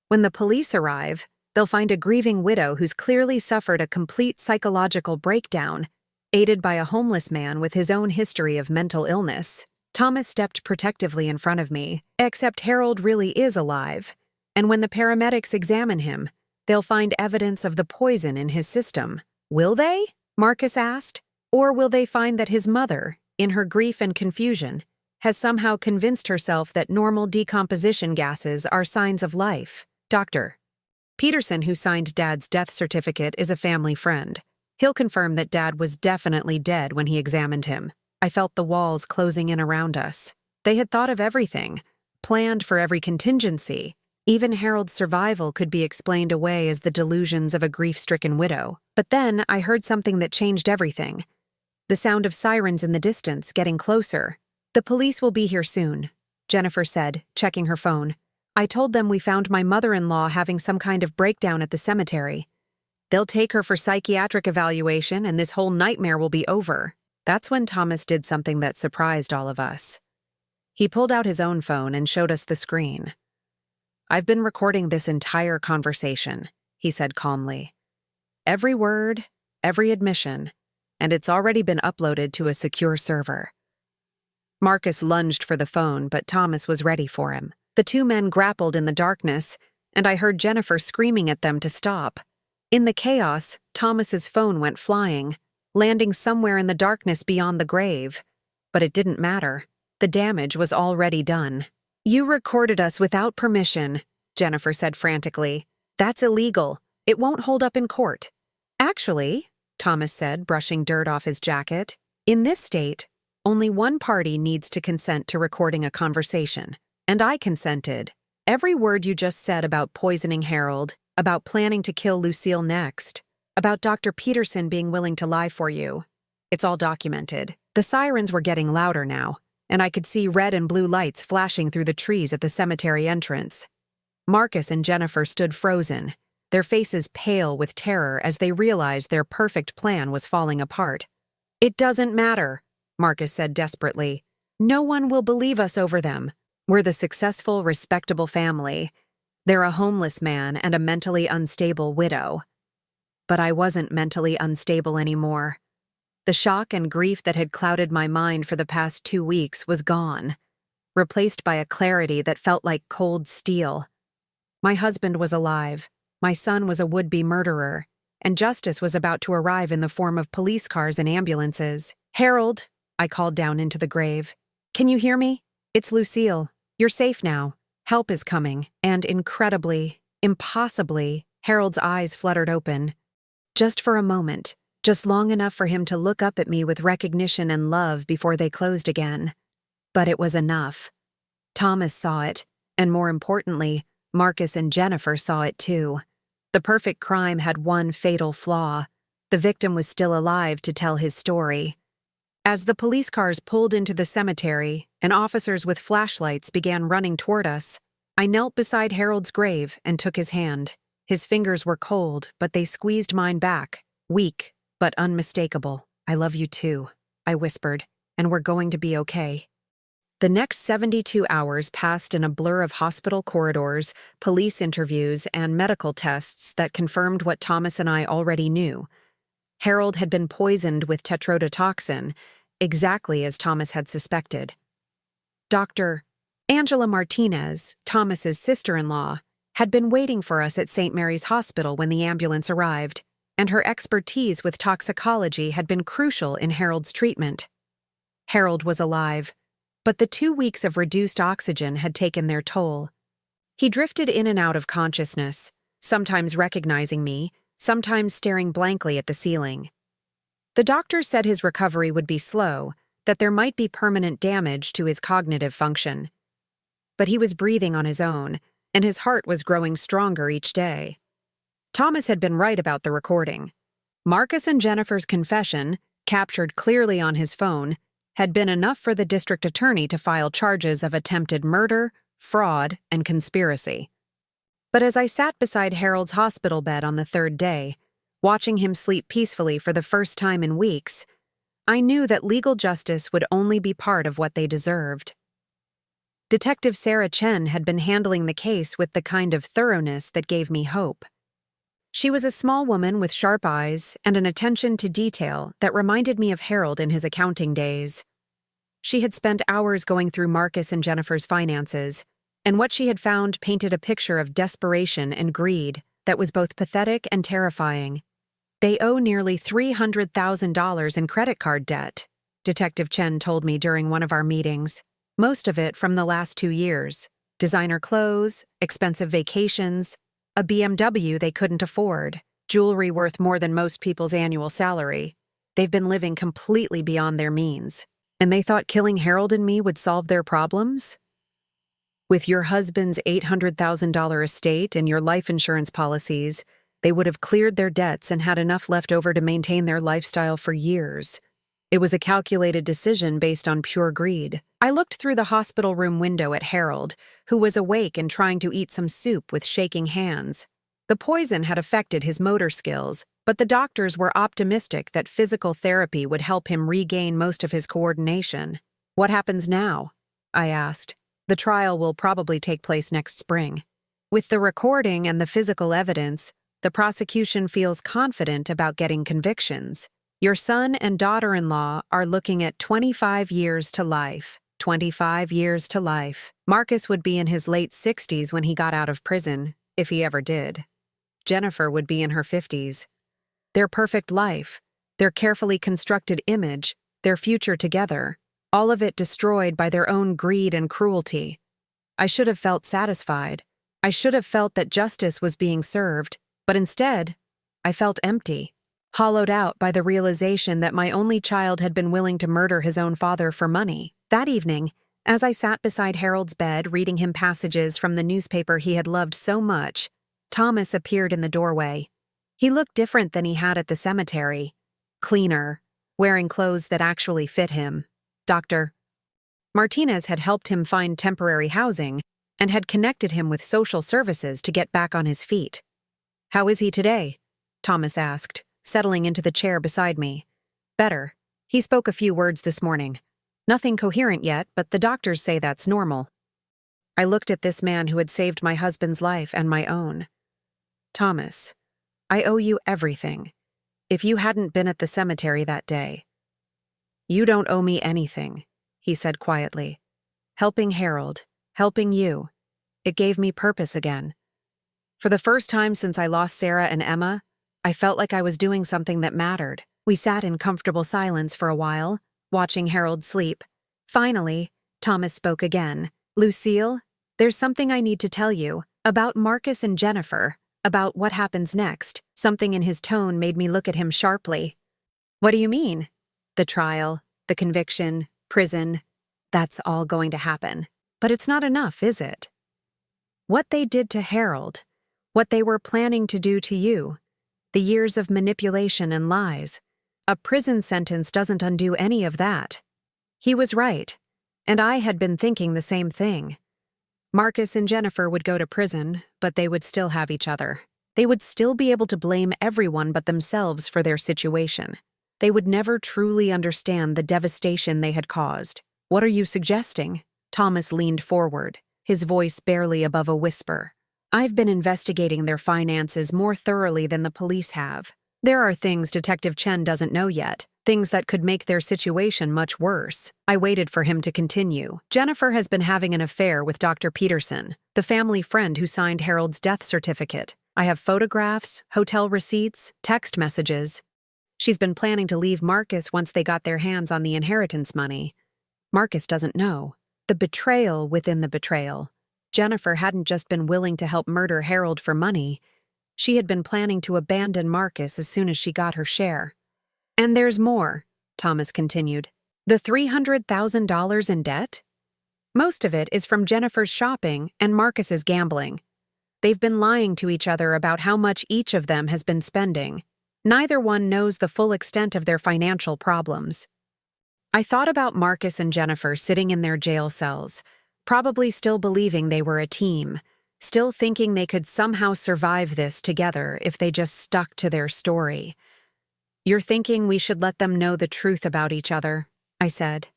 When the police arrive, they'll find a grieving widow who's clearly suffered a complete psychological breakdown, aided by a homeless man with his own history of mental illness." Thomas stepped protectively in front of me. "Except Harold really is alive, and when the paramedics examine him, they'll find evidence of the poison in his system." "Will they?" Marcus asked. "Or will they find that his mother, in her grief and confusion, has somehow convinced herself that normal decomposition gases are signs of life?" Dr. Peterson, who signed Dad's death certificate, is a family friend. He'll confirm that Dad was definitely dead when he examined him. I felt the walls closing in around us. They had thought of everything, planned for every contingency. Even Harold's survival could be explained away as the delusions of a grief-stricken widow. But then I heard something that changed everything. The sound of sirens in the distance, getting closer. "The police will be here soon," Jennifer said, checking her phone. "I told them we found my mother-in-law having some kind of breakdown at the cemetery. They'll take her for psychiatric evaluation and this whole nightmare will be over." That's when Thomas did something that surprised all of us. He pulled out his own phone and showed us the screen. "I've been recording this entire conversation," he said calmly. "Every word, every admission, and it's already been uploaded to a secure server." Marcus lunged for the phone, but Thomas was ready for him. The 2 men grappled in the darkness, and I heard Jennifer screaming at them to stop. In the chaos, Thomas's phone went flying, landing somewhere in the darkness beyond the grave. But it didn't matter. The damage was already done. "You recorded us without permission," Jennifer said frantically. "That's illegal. It won't hold up in court." "Actually," Thomas said, brushing dirt off his jacket, "in this state, only one party needs to consent to recording a conversation. And I consented. Every word you just said about poisoning Harold, about planning to kill Lucille next, about Dr. Peterson being willing to lie for you. It's all documented." The sirens were getting louder now, and I could see red and blue lights flashing through the trees at the cemetery entrance. Marcus and Jennifer stood frozen, their faces pale with terror as they realized their perfect plan was falling apart. "It doesn't matter," Marcus said desperately. No one will believe us over them. We're the successful, respectable family. They're a homeless man and a mentally unstable widow. But I wasn't mentally unstable anymore. The shock and grief that had clouded my mind for the past 2 weeks was gone, replaced by a clarity that felt like cold steel. My husband was alive, my son was a would-be murderer, and justice was about to arrive in the form of police cars and ambulances. "Harold," I called down into the grave. "Can you hear me? It's Lucille. You're safe now. Help is coming." And incredibly, impossibly, Harold's eyes fluttered open. Just for a moment, just long enough for him to look up at me with recognition and love before they closed again. But it was enough. Thomas saw it, and more importantly, Marcus and Jennifer saw it too. The perfect crime had one fatal flaw. The victim was still alive to tell his story. As the police cars pulled into the cemetery and officers with flashlights began running toward us, I knelt beside Harold's grave and took his hand. His fingers were cold, but they squeezed mine back, weak but unmistakable. "I love you too," I whispered, "and we're going to be okay." The next 72 hours passed in a blur of hospital corridors, police interviews, and medical tests that confirmed what Thomas and I already knew. Harold had been poisoned with toxin, exactly as Thomas had suspected. Dr. Angela Martinez, Thomas's sister-in-law, had been waiting for us at St. Mary's Hospital when the ambulance arrived, and her expertise with toxicology had been crucial in Harold's treatment. Harold was alive, but the 2 weeks of reduced oxygen had taken their toll. He drifted in and out of consciousness, sometimes recognizing me, sometimes staring blankly at the ceiling. The doctor said his recovery would be slow, that there might be permanent damage to his cognitive function. But he was breathing on his own, and his heart was growing stronger each day. Thomas had been right about the recording. Marcus and Jennifer's confession, captured clearly on his phone, had been enough for the district attorney to file charges of attempted murder, fraud, and conspiracy. But as I sat beside Harold's hospital bed on the 3rd day, watching him sleep peacefully for the first time in weeks, I knew that legal justice would only be part of what they deserved. Detective Sarah Chen had been handling the case with the kind of thoroughness that gave me hope. She was a small woman with sharp eyes and an attention to detail that reminded me of Harold in his accounting days. She had spent hours going through Marcus and Jennifer's finances, and what she had found painted a picture of desperation and greed that was both pathetic and terrifying. "They owe nearly $300,000 in credit card debt," Detective Chen told me during one of our meetings, most of it from the last 2 years. Designer clothes, expensive vacations, a BMW they couldn't afford, jewelry worth more than most people's annual salary. They've been living completely beyond their means. And they thought killing Harold and me would solve their problems? With your husband's $800,000 estate and your life insurance policies, they would have cleared their debts and had enough left over to maintain their lifestyle for years. It was a calculated decision based on pure greed. I looked through the hospital room window at Harold, who was awake and trying to eat some soup with shaking hands. The poison had affected his motor skills, but the doctors were optimistic that physical therapy would help him regain most of his coordination. "What happens now?" I asked. "The trial will probably take place next spring. With the recording and the physical evidence, the prosecution feels confident about getting convictions. Your son and daughter-in-law are looking at 25 years to life. 25 years to life. Marcus would be in his late 60s when he got out of prison, if he ever did. Jennifer would be in her 50s. Their perfect life, their carefully constructed image, their future together, all of it destroyed by their own greed and cruelty. I should have felt satisfied. I should have felt that justice was being served, but instead, I felt empty, hollowed out by the realization that my only child had been willing to murder his own father for money. That evening, as I sat beside Harold's bed reading him passages from the newspaper he had loved so much, Thomas appeared in the doorway. He looked different than he had at the cemetery. Cleaner, wearing clothes that actually fit him. Dr. Martinez had helped him find temporary housing and had connected him with social services to get back on his feet. "How is he today?" Thomas asked, settling into the chair beside me. "Better. He spoke a few words this morning. Nothing coherent yet, but the doctors say that's normal. I looked at this man who had saved my husband's life and my own. Thomas, I owe you everything. If you hadn't been at the cemetery that day. You don't owe me anything, he said quietly. Helping Harold, helping you. It gave me purpose again. For the first time since I lost Sarah and Emma, I felt like I was doing something that mattered. We sat in comfortable silence for a while, watching Harold sleep. Finally, Thomas spoke again. Lucille, there's something I need to tell you about Marcus and Jennifer, about what happens next. Something in his tone made me look at him sharply. What do you mean? The trial, the conviction, prison, that's all going to happen. But it's not enough, is it? What they did to Harold, what they were planning to do to you, the years of manipulation and lies. A prison sentence doesn't undo any of that. He was right, and I had been thinking the same thing. Marcus and Jennifer would go to prison, but they would still have each other. They would still be able to blame everyone but themselves for their situation. They would never truly understand the devastation they had caused. What are you suggesting? Thomas leaned forward, his voice barely above a whisper. I've been investigating their finances more thoroughly than the police have. There are things Detective Chen doesn't know yet, things that could make their situation much worse. I waited for him to continue. Jennifer has been having an affair with Dr. Peterson, the family friend who signed Harold's death certificate. I have photographs, hotel receipts, text messages. She's been planning to leave Marcus once they got their hands on the inheritance money. Marcus doesn't know. The betrayal within the betrayal. Jennifer hadn't just been willing to help murder Harold for money. She had been planning to abandon Marcus as soon as she got her share. And there's more, Thomas continued. The $300,000 in debt? Most of it is from Jennifer's shopping and Marcus's gambling. They've been lying to each other about how much each of them has been spending. Neither one knows the full extent of their financial problems. I thought about Marcus and Jennifer sitting in their jail cells, probably still believing they were a team, still thinking they could somehow survive this together if they just stuck to their story. You're thinking we should let them know the truth about each other, I said.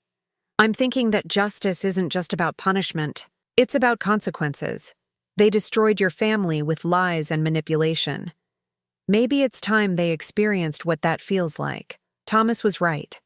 I'm thinking that justice isn't just about punishment. It's about consequences. They destroyed your family with lies and manipulation. Maybe it's time they experienced what that feels like. Thomas was right.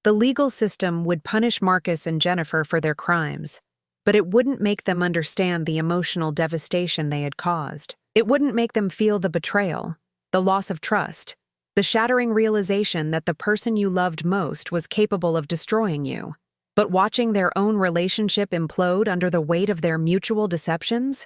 The legal system would punish Marcus and Jennifer for their crimes, but it wouldn't make them understand the emotional devastation they had caused. It wouldn't make them feel the betrayal, the loss of trust, the shattering realization that the person you loved most was capable of destroying you. But watching their own relationship implode under the weight of their mutual deceptions,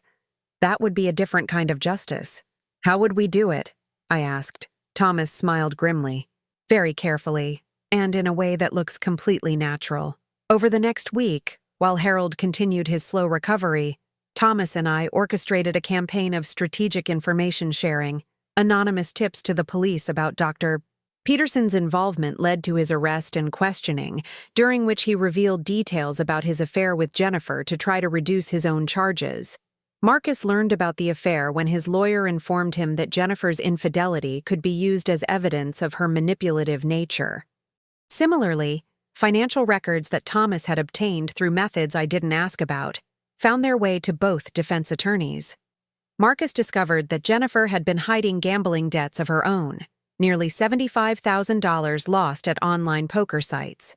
that would be a different kind of justice. How would we do it? I asked. Thomas smiled grimly, very carefully, and in a way that looks completely natural. Over the next week, while Harold continued his slow recovery, Thomas and I orchestrated a campaign of strategic information sharing. Anonymous tips to the police about Dr. Peterson's involvement led to his arrest and questioning, during which he revealed details about his affair with Jennifer to try to reduce his own charges. Marcus learned about the affair when his lawyer informed him that Jennifer's infidelity could be used as evidence of her manipulative nature. Similarly, financial records that Thomas had obtained through methods I didn't ask about found their way to both defense attorneys. Marcus discovered that Jennifer had been hiding gambling debts of her own, nearly $75,000 lost at online poker sites.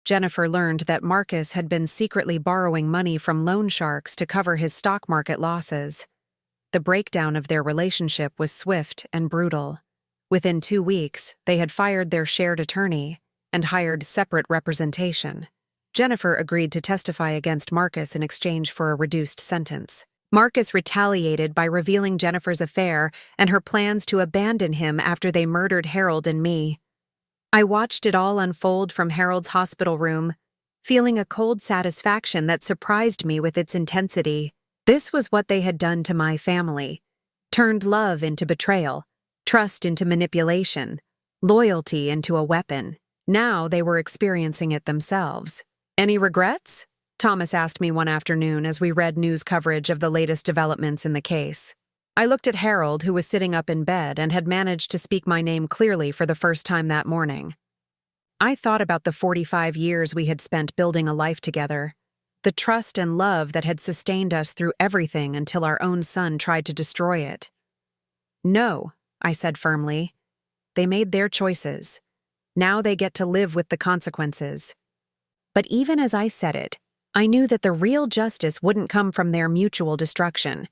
Jennifer learned that Marcus had been secretly borrowing money from loan sharks to cover his stock market losses. The breakdown of their relationship was swift and brutal. Within 2 weeks, they had fired their shared attorney and hired separate representation. Jennifer agreed to testify against Marcus in exchange for a reduced sentence. Marcus retaliated by revealing Jennifer's affair and her plans to abandon him after they murdered Harold and me. I watched it all unfold from Harold's hospital room, feeling a cold satisfaction that surprised me with its intensity. This was what they had done to my family. Turned love into betrayal, trust into manipulation, loyalty into a weapon. Now they were experiencing it themselves. Any regrets? Thomas asked me one afternoon as we read news coverage of the latest developments in the case. I looked at Harold, who was sitting up in bed and had managed to speak my name clearly for the first time that morning. I thought about the 45 years we had spent building a life together, the trust and love that had sustained us through everything until our own son tried to destroy it. No, I said firmly. They made their choices. Now they get to live with the consequences. But even as I said it, I knew that the real justice wouldn't come from their mutual destruction.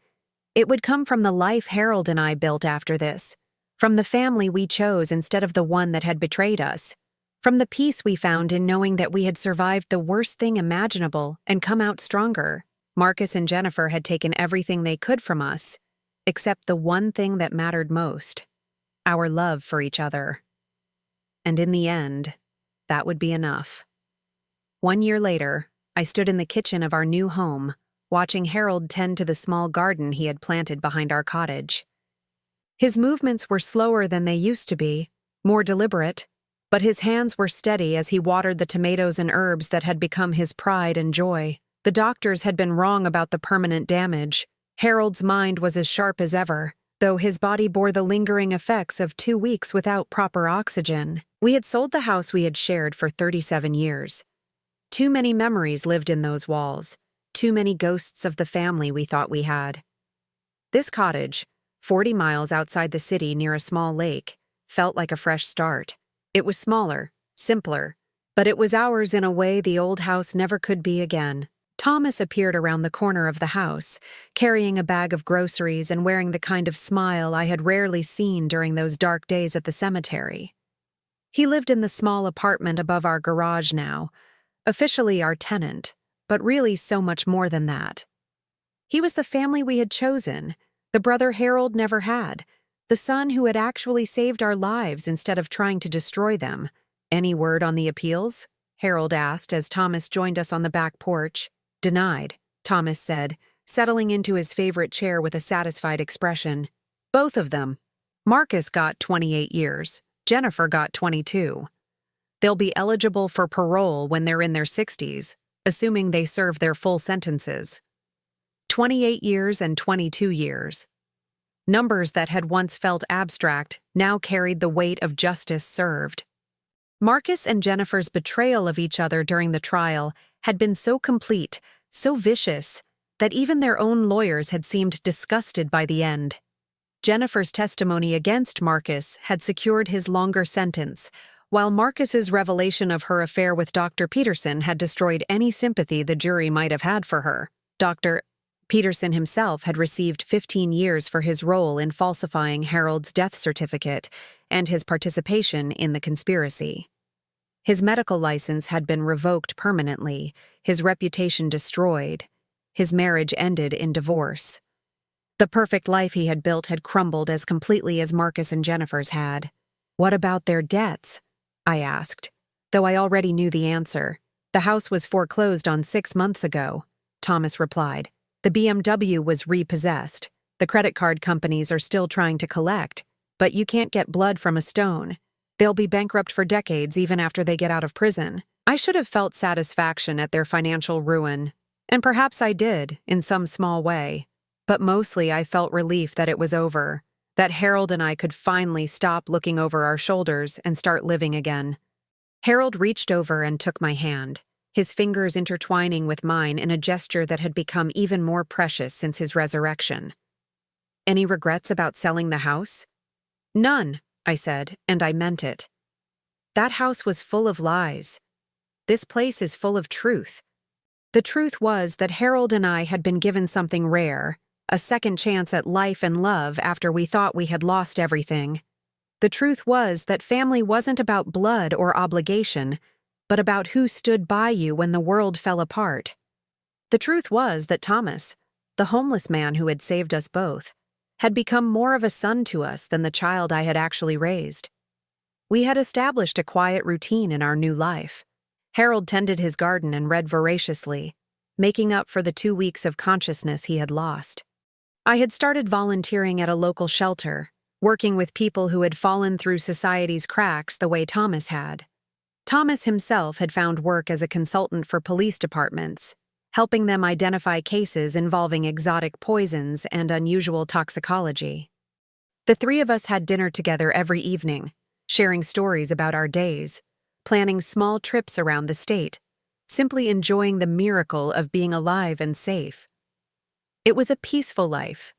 It would come from the life Harold and I built after this, from the family we chose instead of the one that had betrayed us, from the peace we found in knowing that we had survived the worst thing imaginable and come out stronger. Marcus and Jennifer had taken everything they could from us, except the one thing that mattered most, our love for each other. And in the end, that would be enough. 1 year later, I stood in the kitchen of our new home, watching Harold tend to the small garden he had planted behind our cottage. His movements were slower than they used to be, more deliberate, but his hands were steady as he watered the tomatoes and herbs that had become his pride and joy. The doctors had been wrong about the permanent damage. Harold's mind was as sharp as ever, though his body bore the lingering effects of 2 weeks without proper oxygen. We had sold the house we had shared for 37 years. Too many memories lived in those walls, too many ghosts of the family we thought we had. This cottage, 40 miles outside the city near a small lake, felt like a fresh start. It was smaller, simpler, but it was ours in a way the old house never could be again. Thomas appeared around the corner of the house, carrying a bag of groceries and wearing the kind of smile I had rarely seen during those dark days at the cemetery. He lived in the small apartment above our garage now, officially our tenant, but really so much more than that. He was the family we had chosen, the brother Harold never had, the son who had actually saved our lives instead of trying to destroy them. "Any word on the appeals?" Harold asked as Thomas joined us on the back porch. "Denied," Thomas said, settling into his favorite chair with a satisfied expression. "Both of them. Marcus got 28 years. Jennifer got 22. They'll be eligible for parole when they're in their 60s, assuming they serve their full sentences. 28 years and 22 years. Numbers that had once felt abstract now carried the weight of justice served. Marcus and Jennifer's betrayal of each other during the trial had been so complete, so vicious, that even their own lawyers had seemed disgusted by the end. Jennifer's testimony against Marcus had secured his longer sentence, while Marcus's revelation of her affair with Dr. Peterson had destroyed any sympathy the jury might have had for her. Dr. Peterson himself had received 15 years for his role in falsifying Harold's death certificate and his participation in the conspiracy. His medical license had been revoked permanently, his reputation destroyed, his marriage ended in divorce. The perfect life he had built had crumbled as completely as Marcus and Jennifer's had. "What about their debts?" I asked, though I already knew the answer. "The house was foreclosed on 6 months ago," Thomas replied. "The BMW was repossessed. The credit card companies are still trying to collect, but you can't get blood from a stone. They'll be bankrupt for decades even after they get out of prison." I should have felt satisfaction at their financial ruin, and perhaps I did, in some small way. But mostly I felt relief that it was over, that Harold and I could finally stop looking over our shoulders and start living again. Harold reached over and took my hand, his fingers intertwining with mine in a gesture that had become even more precious since his resurrection. "Any regrets about selling the house?" "None," I said, and I meant it. That house was full of lies. This place is full of truth. The truth was that Harold and I had been given something rare, a second chance at life and love after we thought we had lost everything. The truth was that family wasn't about blood or obligation, but about who stood by you when the world fell apart. The truth was that Thomas, the homeless man who had saved us both, had become more of a son to us than the child I had actually raised. We had established a quiet routine in our new life. Harold tended his garden and read voraciously, making up for the 2 weeks of consciousness he had lost. I had started volunteering at a local shelter, working with people who had fallen through society's cracks the way Thomas had. Thomas himself had found work as a consultant for police departments, helping them identify cases involving exotic poisons and unusual toxicology. The three of us had dinner together every evening, sharing stories about our days, planning small trips around the state, simply enjoying the miracle of being alive and safe. It was a peaceful life,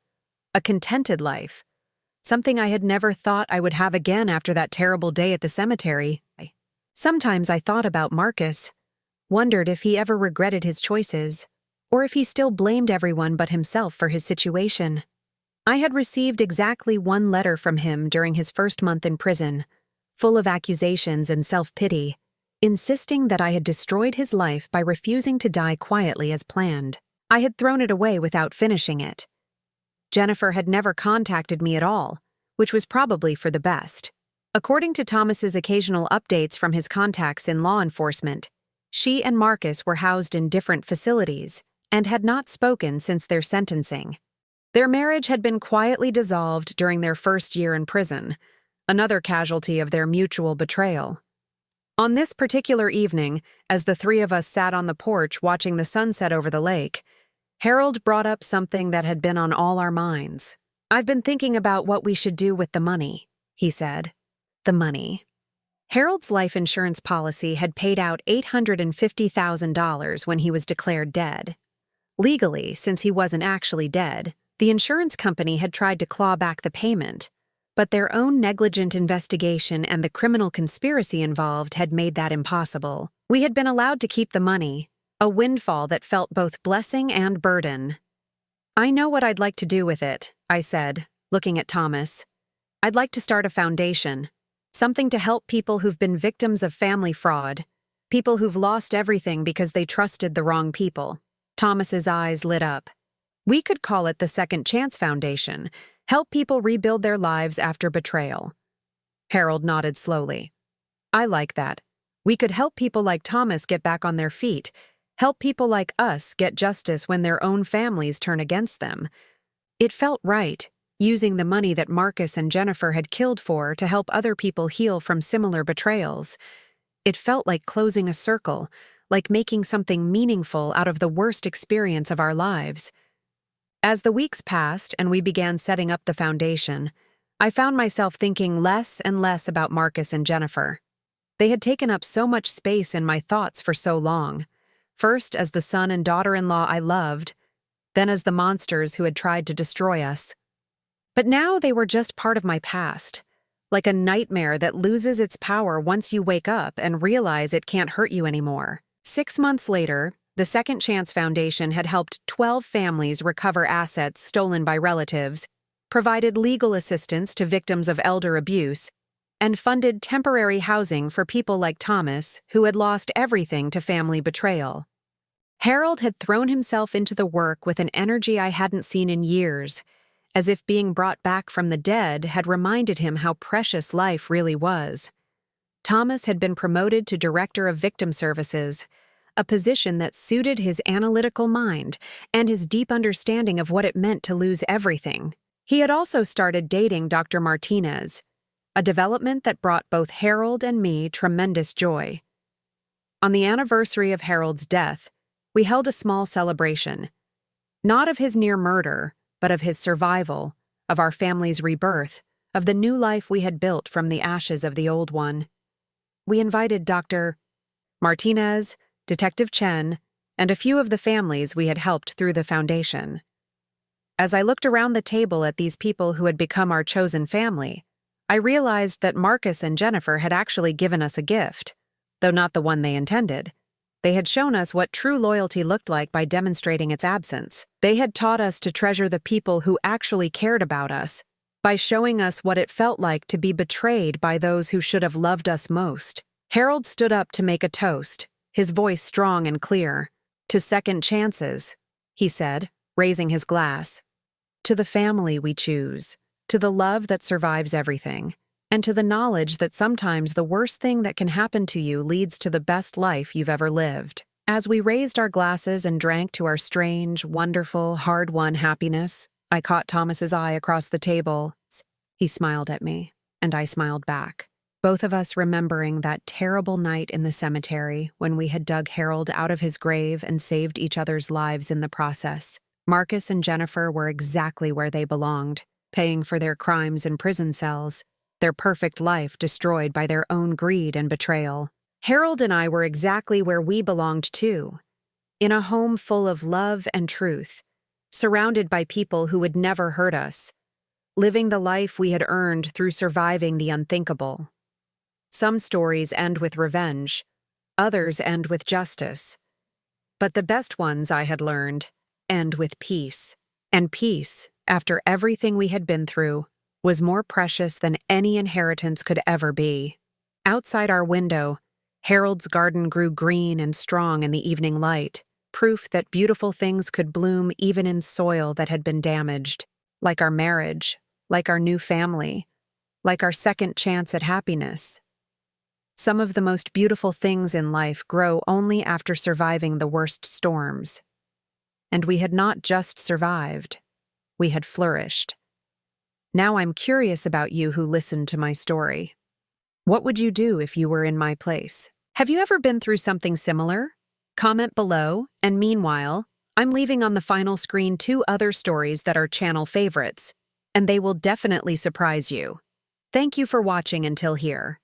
a contented life, something I had never thought I would have again after that terrible day at the cemetery. Sometimes I thought about Marcus, wondered if he ever regretted his choices, or if he still blamed everyone but himself for his situation. I had received exactly one letter from him during his first month in prison, full of accusations and self-pity, insisting that I had destroyed his life by refusing to die quietly as planned. I had thrown it away without finishing it. Jennifer had never contacted me at all, which was probably for the best. According to Thomas's occasional updates from his contacts in law enforcement, she and Marcus were housed in different facilities and had not spoken since their sentencing. Their marriage had been quietly dissolved during their first year in prison, another casualty of their mutual betrayal. On this particular evening, as the three of us sat on the porch watching the sunset over the lake, Harold brought up something that had been on all our minds. "I've been thinking about what we should do with the money," he said. The money. Harold's life insurance policy had paid out $850,000 when he was declared dead. Legally, since he wasn't actually dead, the insurance company had tried to claw back the payment, but their own negligent investigation and the criminal conspiracy involved had made that impossible. We had been allowed to keep the money, a windfall that felt both blessing and burden. "I know what I'd like to do with it," I said, looking at Thomas. "I'd like to start a foundation. Something to help people who've been victims of family fraud, people who've lost everything because they trusted the wrong people." Thomas's eyes lit up. "We could call it the Second Chance Foundation, help people rebuild their lives after betrayal." Harold nodded slowly. "I like that. We could help people like Thomas get back on their feet, help people like us get justice when their own families turn against them." It felt right, using the money that Marcus and Jennifer had killed for to help other people heal from similar betrayals. It felt like closing a circle, like making something meaningful out of the worst experience of our lives. As the weeks passed and we began setting up the foundation, I found myself thinking less and less about Marcus and Jennifer. They had taken up so much space in my thoughts for so long, first as the son and daughter-in-law I loved, then as the monsters who had tried to destroy us. But now they were just part of my past, like a nightmare that loses its power once you wake up and realize it can't hurt you anymore. 6 months later, the Second Chance Foundation had helped 12 families recover assets stolen by relatives, provided legal assistance to victims of elder abuse, and funded temporary housing for people like Thomas, who had lost everything to family betrayal. Harold had thrown himself into the work with an energy I hadn't seen in years, as if being brought back from the dead had reminded him how precious life really was. Thomas had been promoted to Director of Victim Services, a position that suited his analytical mind and his deep understanding of what it meant to lose everything. He had also started dating Dr. Martinez, a development that brought both Harold and me tremendous joy. On the anniversary of Harold's death, we held a small celebration, not of his near murder, but of his survival, of our family's rebirth, of the new life we had built from the ashes of the old one. We invited Dr. Martinez, Detective Chen, and a few of the families we had helped through the foundation. As I looked around the table at these people who had become our chosen family, I realized that Marcus and Jennifer had actually given us a gift, though not the one they intended. They had shown us what true loyalty looked like by demonstrating its absence. They had taught us to treasure the people who actually cared about us, by showing us what it felt like to be betrayed by those who should have loved us most. Harold stood up to make a toast, his voice strong and clear. "To second chances," he said, raising his glass. "To the family we choose, to the love that survives everything, and to the knowledge that sometimes the worst thing that can happen to you leads to the best life you've ever lived." As we raised our glasses and drank to our strange, wonderful, hard-won happiness, I caught Thomas's eye across the table. He smiled at me, and I smiled back, both of us remembering that terrible night in the cemetery when we had dug Harold out of his grave and saved each other's lives in the process. Marcus and Jennifer were exactly where they belonged, paying for their crimes in prison cells, their perfect life destroyed by their own greed and betrayal. Harold and I were exactly where we belonged too, in a home full of love and truth, surrounded by people who would never hurt us, living the life we had earned through surviving the unthinkable. Some stories end with revenge, others end with justice. But the best ones, I had learned, end with peace. And peace, after everything we had been through, was more precious than any inheritance could ever be. Outside our window, Harold's garden grew green and strong in the evening light, proof that beautiful things could bloom even in soil that had been damaged, like our marriage, like our new family, like our second chance at happiness. Some of the most beautiful things in life grow only after surviving the worst storms. And we had not just survived, we had flourished. Now I'm curious about you who listened to my story. What would you do if you were in my place? Have you ever been through something similar? Comment below, and meanwhile, I'm leaving on the final screen 2 other stories that are channel favorites, and they will definitely surprise you. Thank you for watching until here.